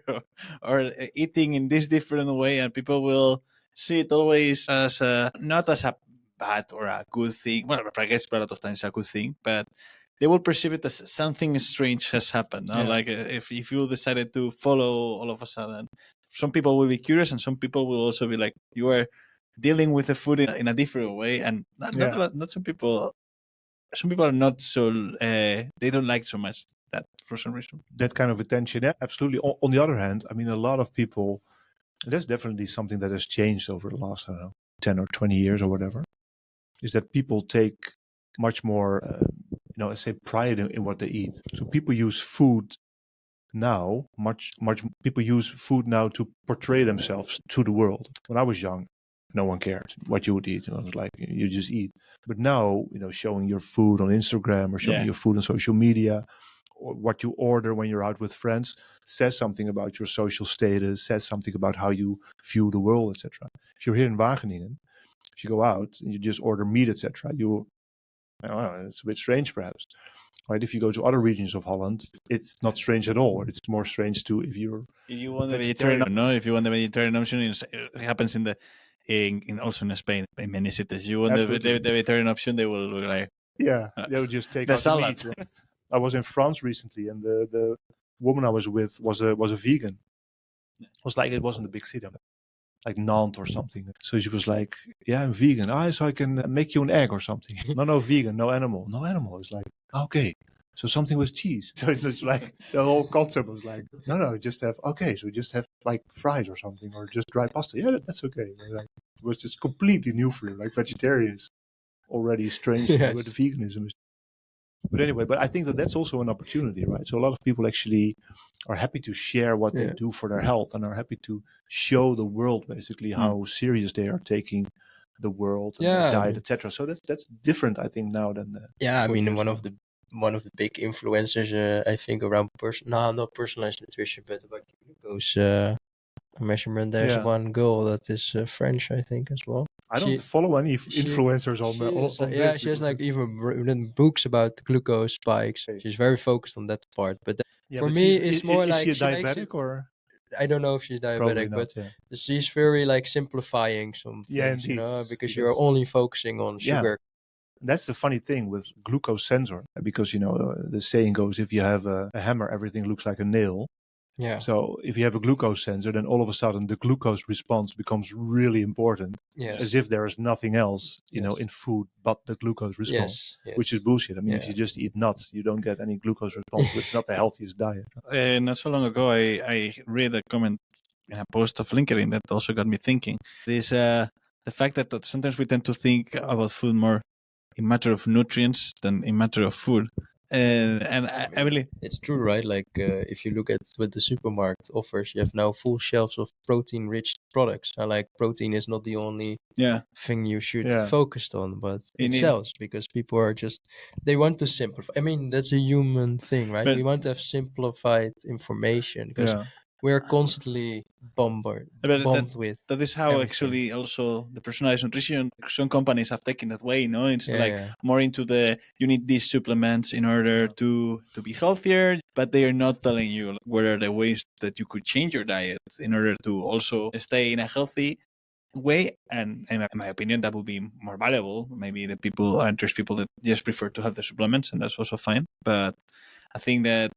or eating in this different way, and people will see it always as not as a bad or a good thing. Well, I guess a lot of times a good thing, but they will perceive it as something strange has happened. No? Like if you decided to follow all of a sudden, some people will be curious, and some people will also be like, you are dealing with the food in a different way, and not some people. Some people are not so. They don't like so much that for some reason. That kind of attention, absolutely. On the other hand, I mean, a lot of people. That's definitely something that has changed over the last, 10 or 20 years or whatever. Is that people take much more, let's say, pride in what they eat. So people use food now, people use food now to portray themselves to the world. When I was young, no one cared what you would eat. It was like, you just eat. But now, showing your food on Instagram or showing your food on social media, or what you order when you're out with friends, says something about your social status, says something about how you view the world, etc. If you're here in Wageningen, if you go out and you just order meat, etc., it's a bit strange perhaps. Right? If you go to other regions of Holland, it's not strange at all. It's more strange too if you want the vegetarian. No, if you want the vegetarian option, it happens in also in Spain, in many cities. You want the vegetarian option, they will look like they will just take out salad. The meat. I was in France recently, and the woman I was with was a vegan. It was like, it wasn't a big city, like Nantes or something. So she was like, "Yeah, I'm vegan. So I can make you an egg or something." No, vegan, no animal. No animal. It's like, okay, so something with cheese. So it's like the whole concept was like, no, just have so just have like fries or something, or just dry pasta. Yeah, that's okay. Like, it was just completely new for him. Like vegetarians already strange with the veganism is. But anyway, I think that's also an opportunity, right? So a lot of people actually are happy to share what they do for their health, and are happy to show the world basically how serious they are taking the world and their diet, etc. So that's different, I think, now than I mean, one of the big influencers, I think, around not personalized nutrition, but about glucose measurement. There's one girl that is French, I think, as well. I don't follow any she- influencers on yeah, this. she has because like even written books about glucose spikes. Okay. She's very focused on that part. But yeah, for but me, she's- it's more is like she a she makes diabetic it. or I don't know if she's probably diabetic, not? but Yeah, she's very like simplifying some yeah, things, indeed. because Because- you're only focusing on Yeah. sugar. That's the funny thing with glucose sensor, because the saying goes, if you have a hammer, everything looks like a nail. Yeah. So if you have a glucose sensor, then all of a sudden the glucose response becomes really important, Yes. as if there is nothing else, Yes. In food but the glucose response, Yes. which is bullshit. I mean, if Yeah. you just eat nuts, you don't get any glucose response, which is not the healthiest diet. Not so long ago, I read a comment in a post of LinkedIn that also got me thinking. It is the fact that sometimes we tend to think about food more in matter of nutrients than in matter of food. And I really, It's true, right? Like if you look at what the supermarket offers, you have now full shelves of protein-rich products. Like protein is not the only yeah, thing you should Yeah. focus on, but it Indeed. sells because people are they want to simplify. I mean, that's a human thing, right? But- We want to have simplified information because Yeah. we're constantly bombed with. that is how everything. actually also the personalized nutrition, some companies have taken that way, it's Yeah, like yeah. more into you need these supplements in order to be healthier, but they are not telling you what are the ways that you could change your diet in order to also stay in a healthy way. And in my opinion, that would be more valuable. Maybe there's people that just prefer to have the supplements, and that's also fine. But I think that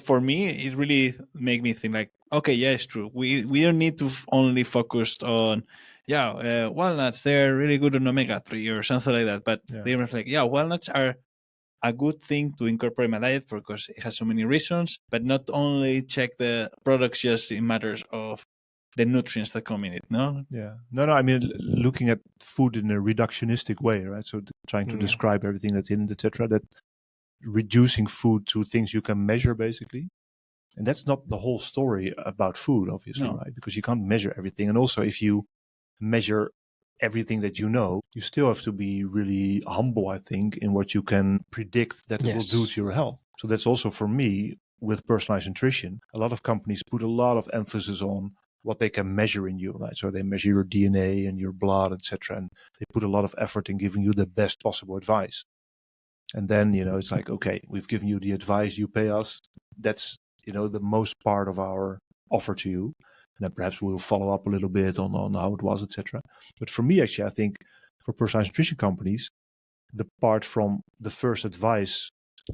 for me, it really made me think like, okay, yeah, it's true. We don't need to only focus on, walnuts. They're really good on omega-3 or something like that. But Yeah. they were like, walnuts are a good thing to incorporate in my diet because it has so many reasons. But not only check the products just in matters of the nutrients that come in it, no? Yeah. No, I mean, looking at food in a reductionistic way, right? So trying to Yeah. describe everything that's in it, etc. That reducing food to things you can measure, basically. And that's not the whole story about food, obviously, No. right? Because you can't measure everything. And also, if you measure everything that you know, you still have to be really humble, I think, in what you can predict that it will do Yes. to your health. So that's also for me with personalized nutrition. A lot of companies put a lot of emphasis on what they can measure in you, right? So they measure your DNA and your blood, etc. And they put a lot of effort in giving you the best possible advice. And then, it's like, okay, we've given you the advice, you pay us. That's, the most part of our offer to you. And then perhaps we'll follow up a little bit on how it was, etc. But for me, actually, I think for personalized nutrition companies, the part from the first advice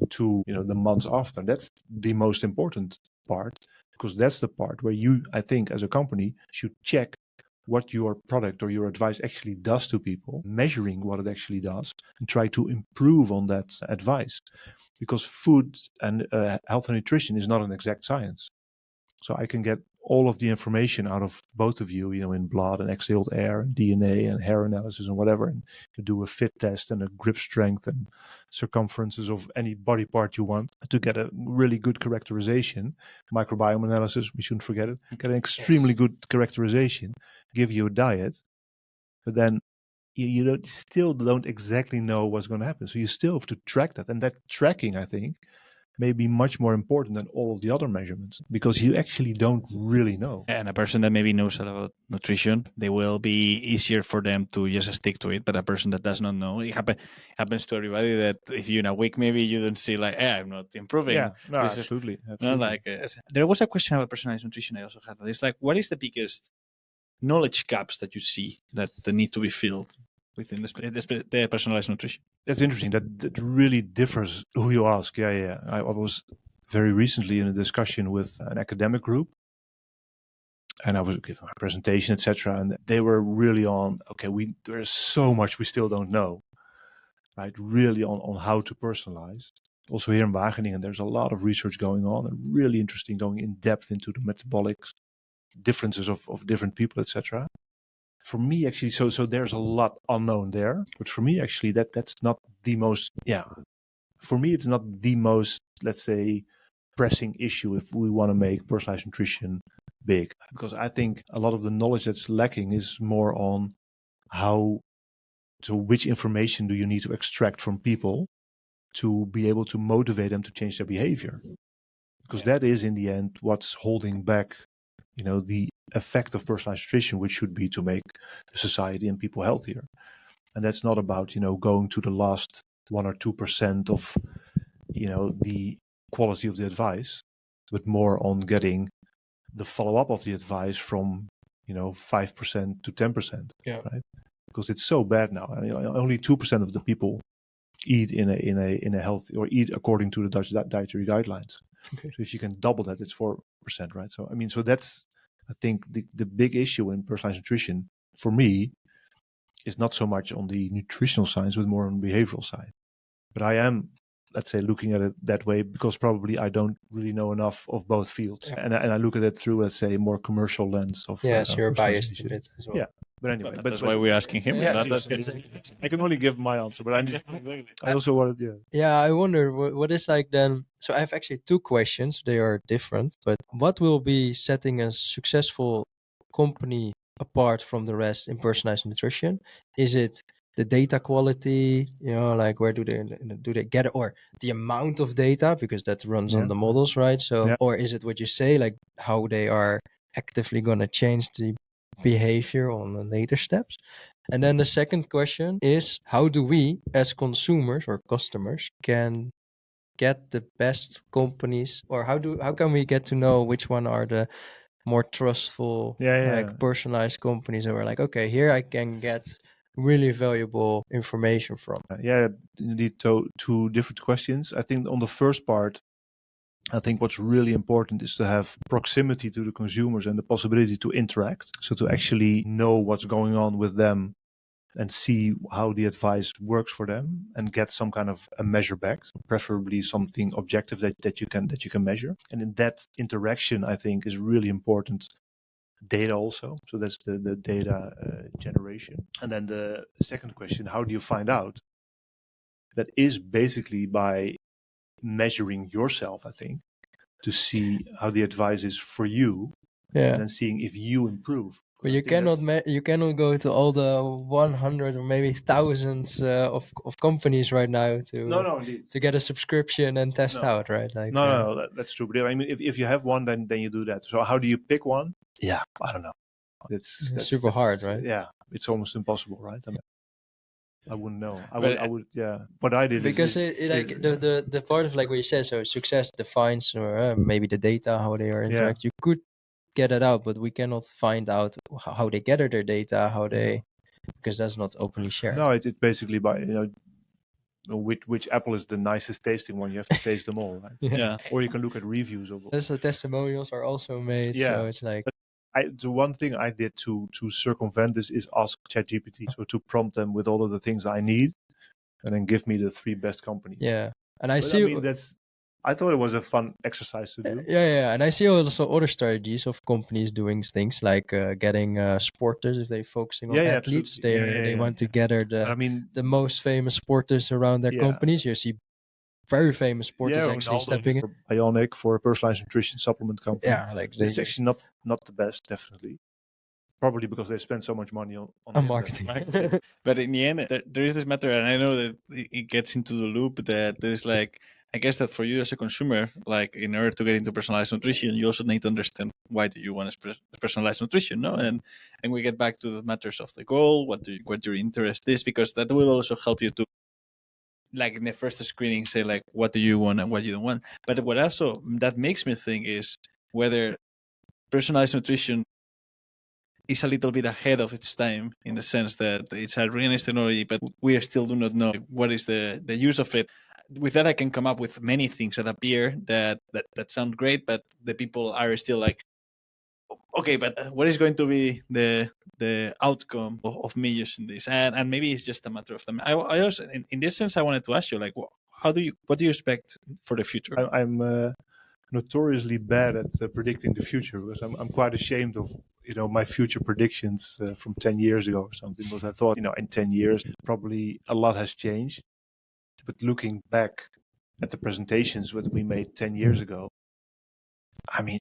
to, the months after, that's the most important part, because that's the part where you, I think, as a company should check what your product or your advice actually does to people, measuring what it actually does, and try to improve on that advice. Because food and health and nutrition is not an exact science. So I can get all of the information out of both of you, in blood and exhaled air and DNA and hair analysis and whatever, and you do a fit test and a grip strength and circumferences of any body part you want to get a really good characterization. Microbiome analysis, we shouldn't forget it. Get an extremely good characterization, give you a diet, but then you still don't exactly know what's going to happen. So you still have to track that. And that tracking, I think, may be much more important than all of the other measurements, because you actually don't really know. And a person that maybe knows a lot about nutrition, they will be easier for them to just stick to it. But a person that does not know, it happens to everybody that if you're in a week, maybe you don't see like, I'm not improving. Yeah, no, This is- absolutely. No, like there was a question about personalized nutrition I also had. It's like, what is the biggest knowledge gaps that you see that need to be filled within the personalized nutrition? That's interesting. That really differs who you ask. Yeah. I was very recently in a discussion with an academic group, and I was giving a presentation, etc. And they were really on, okay, there's so much we still don't know, right? Really on how to personalize. Also here in Wageningen, there's a lot of research going on, and really interesting, going in depth into the metabolic differences of different people, etc. For me, actually, so there's a lot unknown there. But for me, actually, that's not the most, for me, it's not the most, let's say, pressing issue if we want to make personalized nutrition big. Because I think a lot of the knowledge that's lacking is more on which information do you need to extract from people to be able to motivate them to change their behavior. Because that is, in the end, what's holding back the effect of personalized nutrition, which should be to make the society and people healthier. And that's not about, going to the last 1 or 2% of, the quality of the advice, but more on getting the follow-up of the advice from, 5% to 10%, right? Because it's so bad now. I mean, only 2% of the people eat in a healthy, or eat according to the Dutch dietary guidelines. Okay. So if you can double that, it's 4%, right? So so that's, I think, the big issue in personalized nutrition for me is not so much on the nutritional science, but more on the behavioral side. But I am, let's say, looking at it that way because probably I don't really know enough of both fields, and I look at it through, let's say, a more commercial lens of Yes, you're biased to personalization. it as well. Yeah. But anyway, that's why we're asking him. Yeah, That's good. I can only give my answer, but I also wanted, Yeah, I wonder what is like then. So I have actually two questions. They are different, but what will be setting a successful company apart from the rest in personalized nutrition? Is it the data quality? Like where do they get it, or the amount of data, because that runs on the models, right? So, or is it what you say, like how they are actively going to change the behavior on the later steps? And then the second question is, how do we as consumers or customers can get the best companies, or how can we get to know which one are the more trustful, like personalized companies that we're like, okay, here I can get really valuable information from? Yeah, indeed, two different questions. I think on the first part, I think what's really important is to have proximity to the consumers and the possibility to interact. So to actually know what's going on with them and see how the advice works for them and get some kind of a measure back, preferably something objective that you can measure. And in that interaction, I think is really important data also. So that's the data generation. And then the second question, how do you find out? That is basically by measuring yourself, I think, to see how the advice is for you, and then seeing if you improve. But you cannot go to all the 100 or maybe thousands of companies right now to get a subscription and test out, right? Like no, that's true. But I mean, if you have one, then you do that. So how do you pick one? Yeah, I don't know. That's super hard, right? Yeah, it's almost impossible, right? I mean, I wouldn't know. I would. Yeah. What I did because the part of like what you said. So success defines or maybe the data, how they are interact. You could get it out, but we cannot find out how they gather their data, how they, because that's not openly shared. No, it's basically by which apple is the nicest tasting one. You have to taste them all, right? Yeah. Or you can look at reviews of. The testimonials are also made. Yeah. So it's like. The one thing I did to circumvent this is ask ChatGPT, so to prompt them with all of the things I need, and then give me the 3 best companies. Yeah, and I thought it was a fun exercise to do. Yeah, and I see also other strategies of companies doing things like getting sporters, if they're focusing on athletes. They want to gather the most famous sporters around their companies. You see very famous sporters actually stepping in. Bionic for a personalized nutrition supplement company. Yeah, like it's actually not the best, definitely. Probably because they spend so much money on marketing. But in the end, there is this matter, and I know that it gets into the loop that there's like, I guess that for you as a consumer, like in order to get into personalized nutrition, you also need to understand why do you want personalized nutrition, no? And we get back to the matters of the goal, what your interest is, because that will also help you to, like in the first screening, say like, what do you want and what you don't want. But what also that makes me think is whether personalized nutrition is a little bit ahead of its time, in the sense that it's a really nice technology, but we still do not know what is the use of it. With that, I can come up with many things that appear that sound great, but the people are still like, okay, but what is going to be the outcome of me using this? And maybe it's just a matter of time. I also, in this sense, I wanted to ask you, like, what do you expect for the future? I'm notoriously bad at predicting the future, because I'm quite ashamed of my future predictions from 10 years ago or something. Because I thought in 10 years probably a lot has changed. But looking back at the presentations that we made 10 years ago, I mean,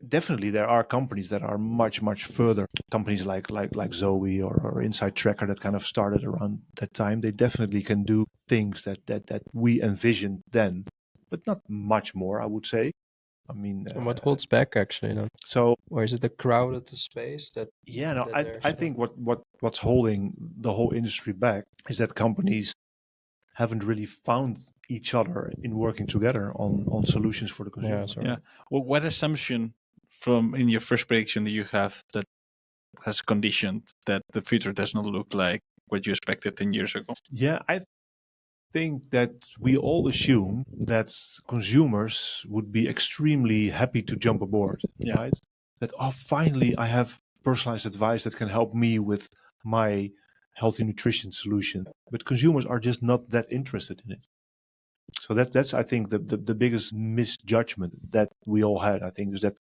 definitely there are companies that are much, much further. Companies like Zoe or Insight Tracker that kind of started around that time. They definitely can do things that we envisioned then, but not much more, I would say. I mean, And what holds back actually? No? so Or is it a crowded space that? yeah, no, that I think what's holding the whole industry back is that companies haven't really found each other in working together on solutions for the consumer. sorry. Yeah. Well, what assumption from in your first prediction do you have that has conditioned that the future does not look like what you expected 10 years ago? Yeah, I think that we all assume that consumers would be extremely happy to jump aboard, Yeah. right? That, oh, finally I have personalized advice that can help me with my healthy nutrition solution. But consumers are just not that interested in it. So that's I think the biggest misjudgment that we all had, I think, is that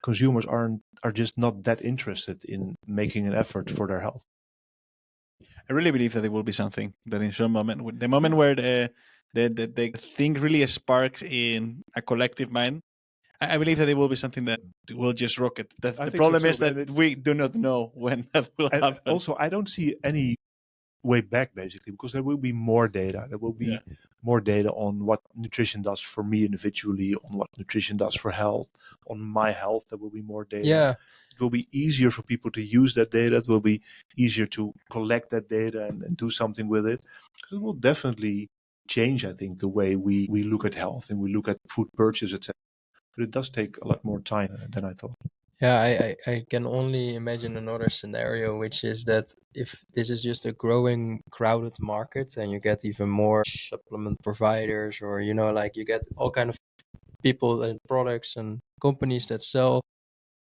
consumers are just not that interested in making an effort for their health. I really believe that there will be something that in some moment, the moment where the thing really sparks in a collective mind, I believe that there will be something that will just rocket. The think problem so is too, that we do not know when that will And happen. also, I don't see any way back, basically, because there will be more data. There will be Yeah. more data on what nutrition does for me individually, on what nutrition does for health, on my health. There will be more data. Yeah. It will be easier for people to use that data. It will be easier to collect that data and do something with it. It will definitely change, I think, the way we look at health and we look at food purchase, etc. But it does take a lot more time than I thought. Yeah, I can only imagine another scenario, which is that if this is just a growing crowded market and you get even more supplement providers, or like you get all kind of people and products and companies that sell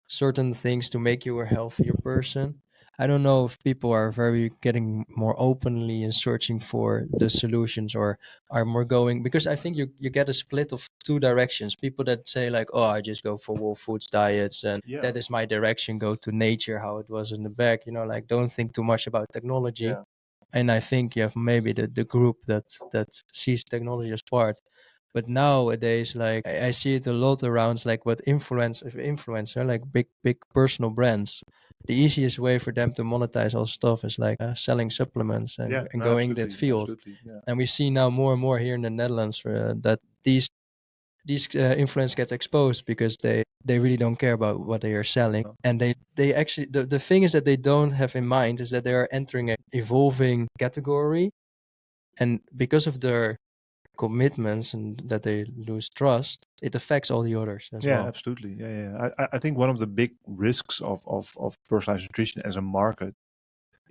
certain things to make you a healthier person. I don't know if people are very getting more openly and searching for the solutions, or are more going, because I think you get a split of two directions. People that say like, oh, I just go for whole foods diets and Yeah. that is my direction, go to nature, how it was in the back, like don't think too much about technology. Yeah. And I think you have maybe the group that sees technology as part. But nowadays, like I see it a lot around like what influencer, like big personal brands. The easiest way for them to monetize all stuff is like selling supplements and, Yeah, no, going that absolutely, field. absolutely, yeah. And we see now more and more here in the Netherlands that these influencers get exposed because they really don't care about what they are selling. No. And they actually, the thing is that they don't have in mind is that they are entering an evolving category, and because of their commitments and that they lose trust, it affects all the others as Yeah, well. absolutely. Yeah. I think one of the big risks of personalized nutrition as a market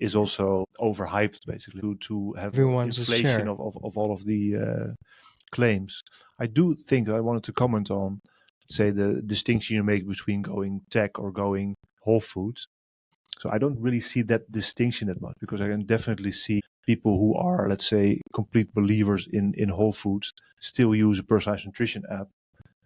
is also overhyped, basically, to have Everyone's a inflation share. of all of the claims. I do think I wanted to comment on, say, the distinction you make between going tech or going whole foods. So I don't really see that distinction that much, because I can definitely see people who are, let's say, complete believers in whole foods still use a personalized nutrition app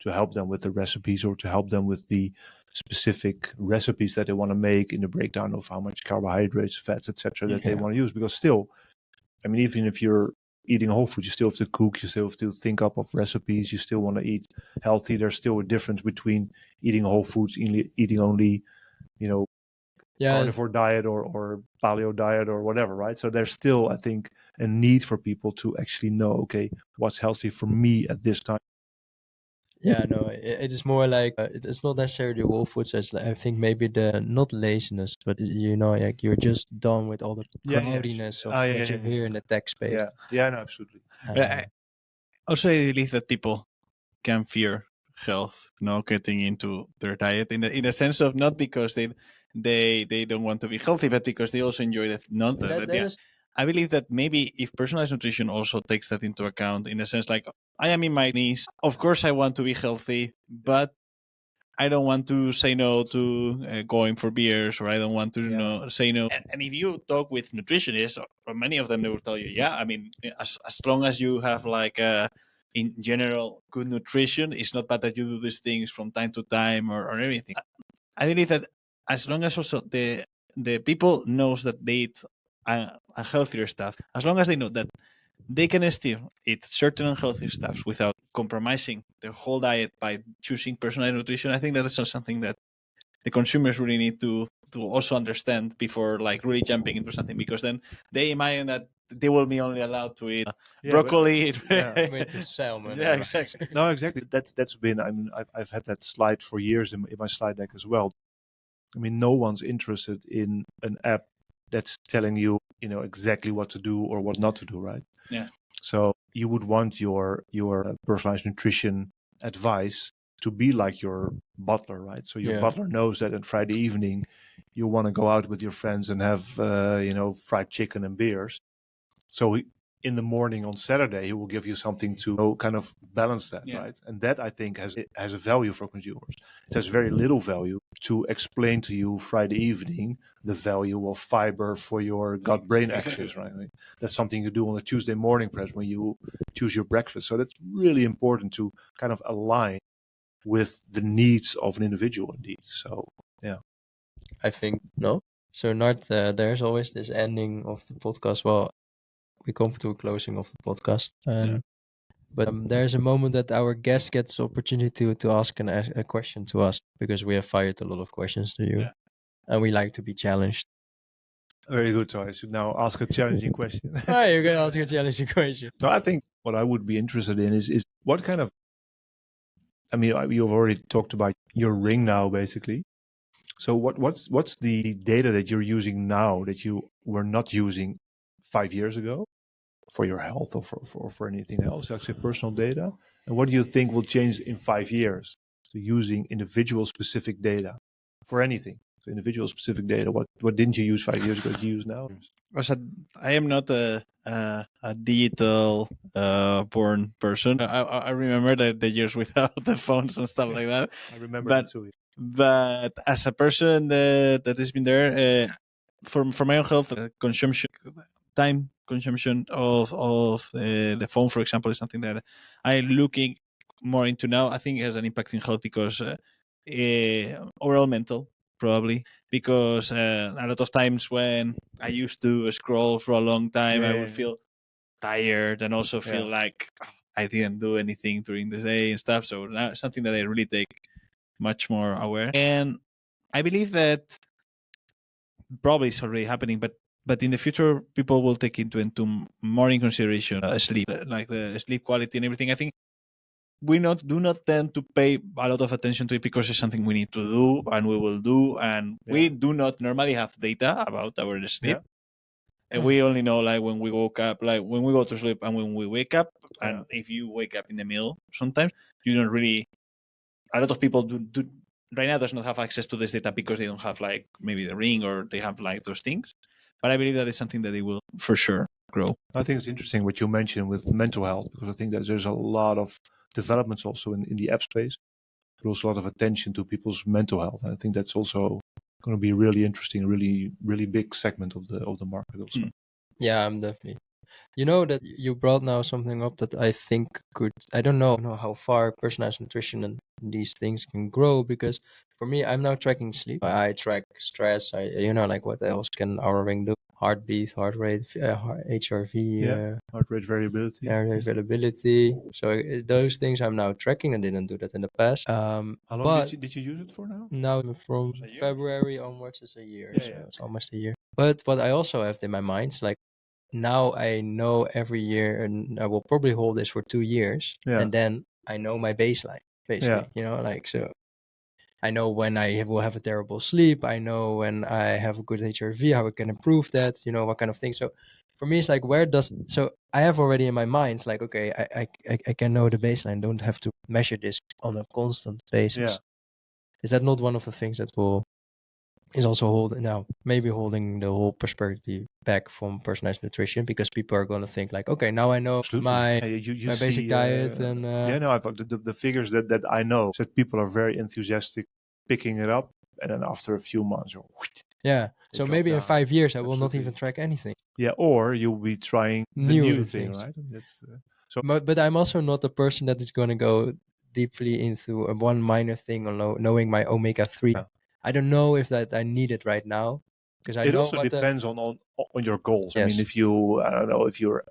to help them with the recipes, or to help them with the specific recipes that they want to make in the breakdown of how much carbohydrates, fats, etc. that they Yeah. want to use. Because still, I mean, even if you're eating whole food, you still have to cook, you still have to think up of recipes, you still want to eat healthy. There's still a difference between eating whole foods, eating only, carnivore diet or paleo diet or whatever, right? So there's still, I think, a need for people to actually know, okay, what's healthy for me at this time. Yeah, no, it is more like it's not necessarily whole foods. I think maybe the not laziness, but like you're just done with all the crowdiness of what you hear in the tech space. Yeah, no, absolutely. I also believe that people can fear health, getting into their diet in the sense of not because they don't want to be healthy, but because they also enjoy that. I believe that maybe if personalized nutrition also takes that into account, in a sense, like I am in my knees, of course I want to be healthy, but I don't want to say no to going for beers, or I don't want to say no. And if you talk with nutritionists, or many of them, they will tell you, yeah, I mean, as long as you have like in general good nutrition, it's not bad that you do these things from time to time or anything. I believe that as long as also the people knows that they eat a healthier stuff, as long as they know that they can still eat certain unhealthy stuffs without compromising their whole diet by choosing personalized nutrition, I think that is something that the consumers really need to also understand before like really jumping into something, because then they imagine that they will be only allowed to eat broccoli. With the salmon. Yeah, exactly. No, exactly. That's been. I mean, I've had that slide for years in my slide deck as well. I mean, no one's interested in an app that's telling you, exactly what to do or what not to do, right? Yeah. So you would want your personalized nutrition advice to be like your butler, right? So your butler knows that on Friday evening you want to go out with your friends and have fried chicken and beers. So in the morning on Saturday he will give you something to kind of balance that, right? And that, I think, has a value for consumers. It has very little value to explain to you Friday evening the value of fiber for your gut-brain axis, right? I mean, that's something you do on a Tuesday morning, perhaps, when you choose your breakfast. So that's really important to kind of align with the needs of an individual, indeed. So, yeah. I think, no? So, Nard, there's always this ending of the podcast. Well, we come to a closing of the podcast. But there's a moment that our guest gets the opportunity to ask a question to us, because we have fired a lot of questions to you. And we like to be challenged. Very good. So I should now ask a challenging question. Oh, you're going to ask a challenging question. No, I think what I would be interested in is what kind of, I mean, you've already talked about your ring now, basically. So what's the data that you're using now that you were not using 5 years ago for your health or for anything else, actually personal data? And what do you think will change in 5 years? So using individual specific data for anything. So individual specific data. What didn't you use 5 years ago that you use now? I am not a digital born person. I remember the years without the phones and stuff like that. I remember that too. But as a person that has been there, for my own health, time consumption of the phone, for example, is something that I'm looking more into now. I think it has an impact in health because overall mental, probably, because a lot of times when I used to scroll for a long time, I would feel tired and also feel like I didn't do anything during the day and stuff. So now it's something that I really take much more aware. And I believe that probably it's already happening, but in the future, people will take into more in consideration sleep, like the sleep quality and everything. I think we do not tend to pay a lot of attention to it because it's something we need to do and we will do, and we do not normally have data about our sleep. And we only know like when we woke up, like when we go to sleep and when we wake up. And if you wake up in the middle, sometimes you don't really. A lot of people do right now does not have access to this data because they don't have like maybe the ring or they have like those things. But I believe that is something that they will for sure grow. I think it's interesting what you mentioned with mental health, because I think that there's a lot of developments also in the app space, but also a lot of attention to people's mental health. And I think that's also going to be really interesting, really, really big segment of the market also. Yeah, I'm definitely. You know that you brought now something up that I think could, I don't know how far personalized nutrition and these things can grow, because for me, I'm now tracking sleep. I track stress. Like what else can our ring do? Heartbeat, heart rate, HRV. Heart rate variability. Variability. So those things I'm now tracking. I didn't do that in the past. How long did you use it for now? Now from February onwards is a year. It's almost a year. But what I also have in my mind is like, now I know every year, and I will probably hold this for 2 years, and then I know my baseline, basically. So I know when I will have a terrible sleep. I know when I have a good HRV, how I can improve that. What kind of thing. So for me, it's like, so I have already in my mind, it's like, okay, I can know the baseline. Don't have to measure this on a constant basis. Is that not one of the things that is also holding the whole perspective back from personalized nutrition, because people are going to think like, okay, now I know my basic diet and the figures that I know that people are very enthusiastic picking it up, and then after a few months, so maybe in 5 years I will not even track anything. Or you'll be trying the new thing, right? That's but I'm also not the person that is going to go deeply into one minor thing on knowing my omega-3. I don't know if that I need it right now, because it also depends on your goals. I mean, if you're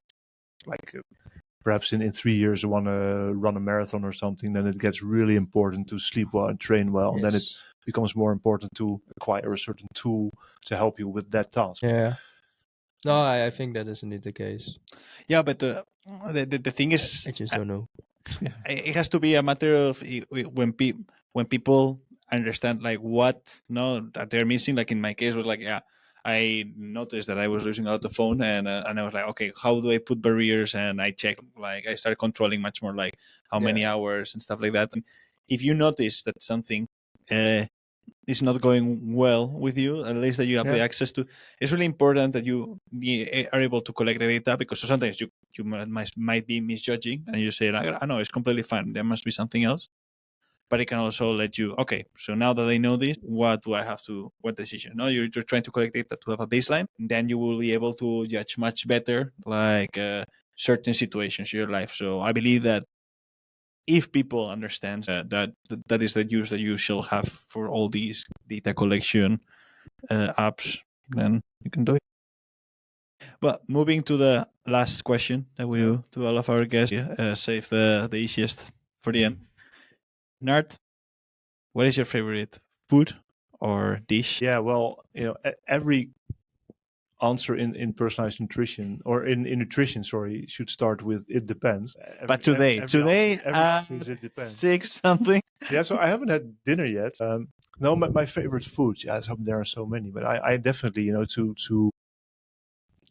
like perhaps in 3 years you want to run a marathon or something, then it gets really important to sleep well and train well, and then it becomes more important to acquire a certain tool to help you with that task. No, I think that is indeed the case. Yeah, but the thing is, I just don't know. it has to be a matter of when people understand like what that they're missing. Like in my case, was like, yeah, I noticed that I was losing a lot of phone, and I was like, okay, how do I put barriers? And I checked, like, I started controlling much more, like how many hours and stuff like that. And if you notice that something is not going well with you, at least that you have the access to, it's really important that you are able to collect the data, because sometimes you might be misjudging and you say, I know it's completely fine, there must be something else. But it can also let you, okay, so now that I know this, what decision? No, you're trying to collect data to have a baseline, and then you will be able to judge much better, like certain situations in your life. So I believe that if people understand that is the use that you shall have for all these data collection apps, then you can do it. But moving to the last question that we do to all of our guests, save the easiest for the end. Nard, what is your favorite food or dish? Yeah, well, every answer in personalized nutrition or in nutrition, sorry, should start with it depends. But today, it depends. 6 something. Yeah, so I haven't had dinner yet. No, my favorite foods. Yeah, there are so many, but I definitely, to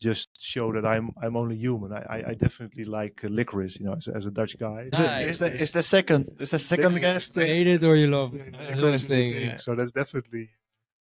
just show that I'm only human. I definitely like licorice. As a Dutch guy. It's the second guest. You hate it or you love it. That's one thing. So that's definitely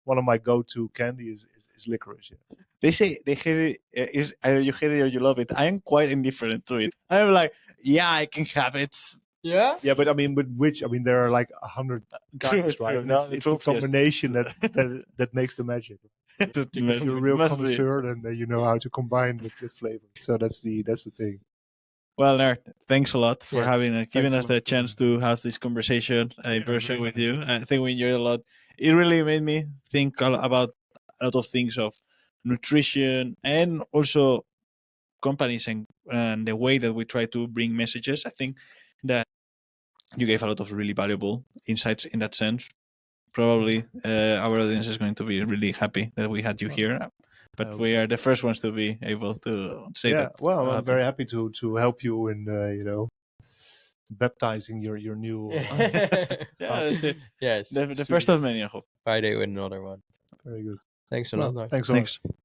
one of my go-to candy is licorice. Yeah. They say they hate it. Is either you hate it or you love it. I am quite indifferent to it. I'm like, yeah, I can have it. Yeah. Yeah, but I mean, with which there are like 100 kinds, right? No, it's a combination that makes the magic. You're a real connoisseur, and you know how to combine the flavor. So that's the thing. Well, Nard, thanks a lot for giving us the chance to have this conversation in person with you. I think we enjoyed a lot. It really made me think about a lot of things of nutrition and also companies and the way that we try to bring messages. I think that you gave a lot of really valuable insights in that sense. Probably our audience is going to be really happy that we had you here. But we are the first ones to be able to say that. Yeah, well, I'm very happy to help you in baptizing your new. Yes, the first of many, I hope. Friday with another one. Very good. Thanks a lot. Thanks a lot.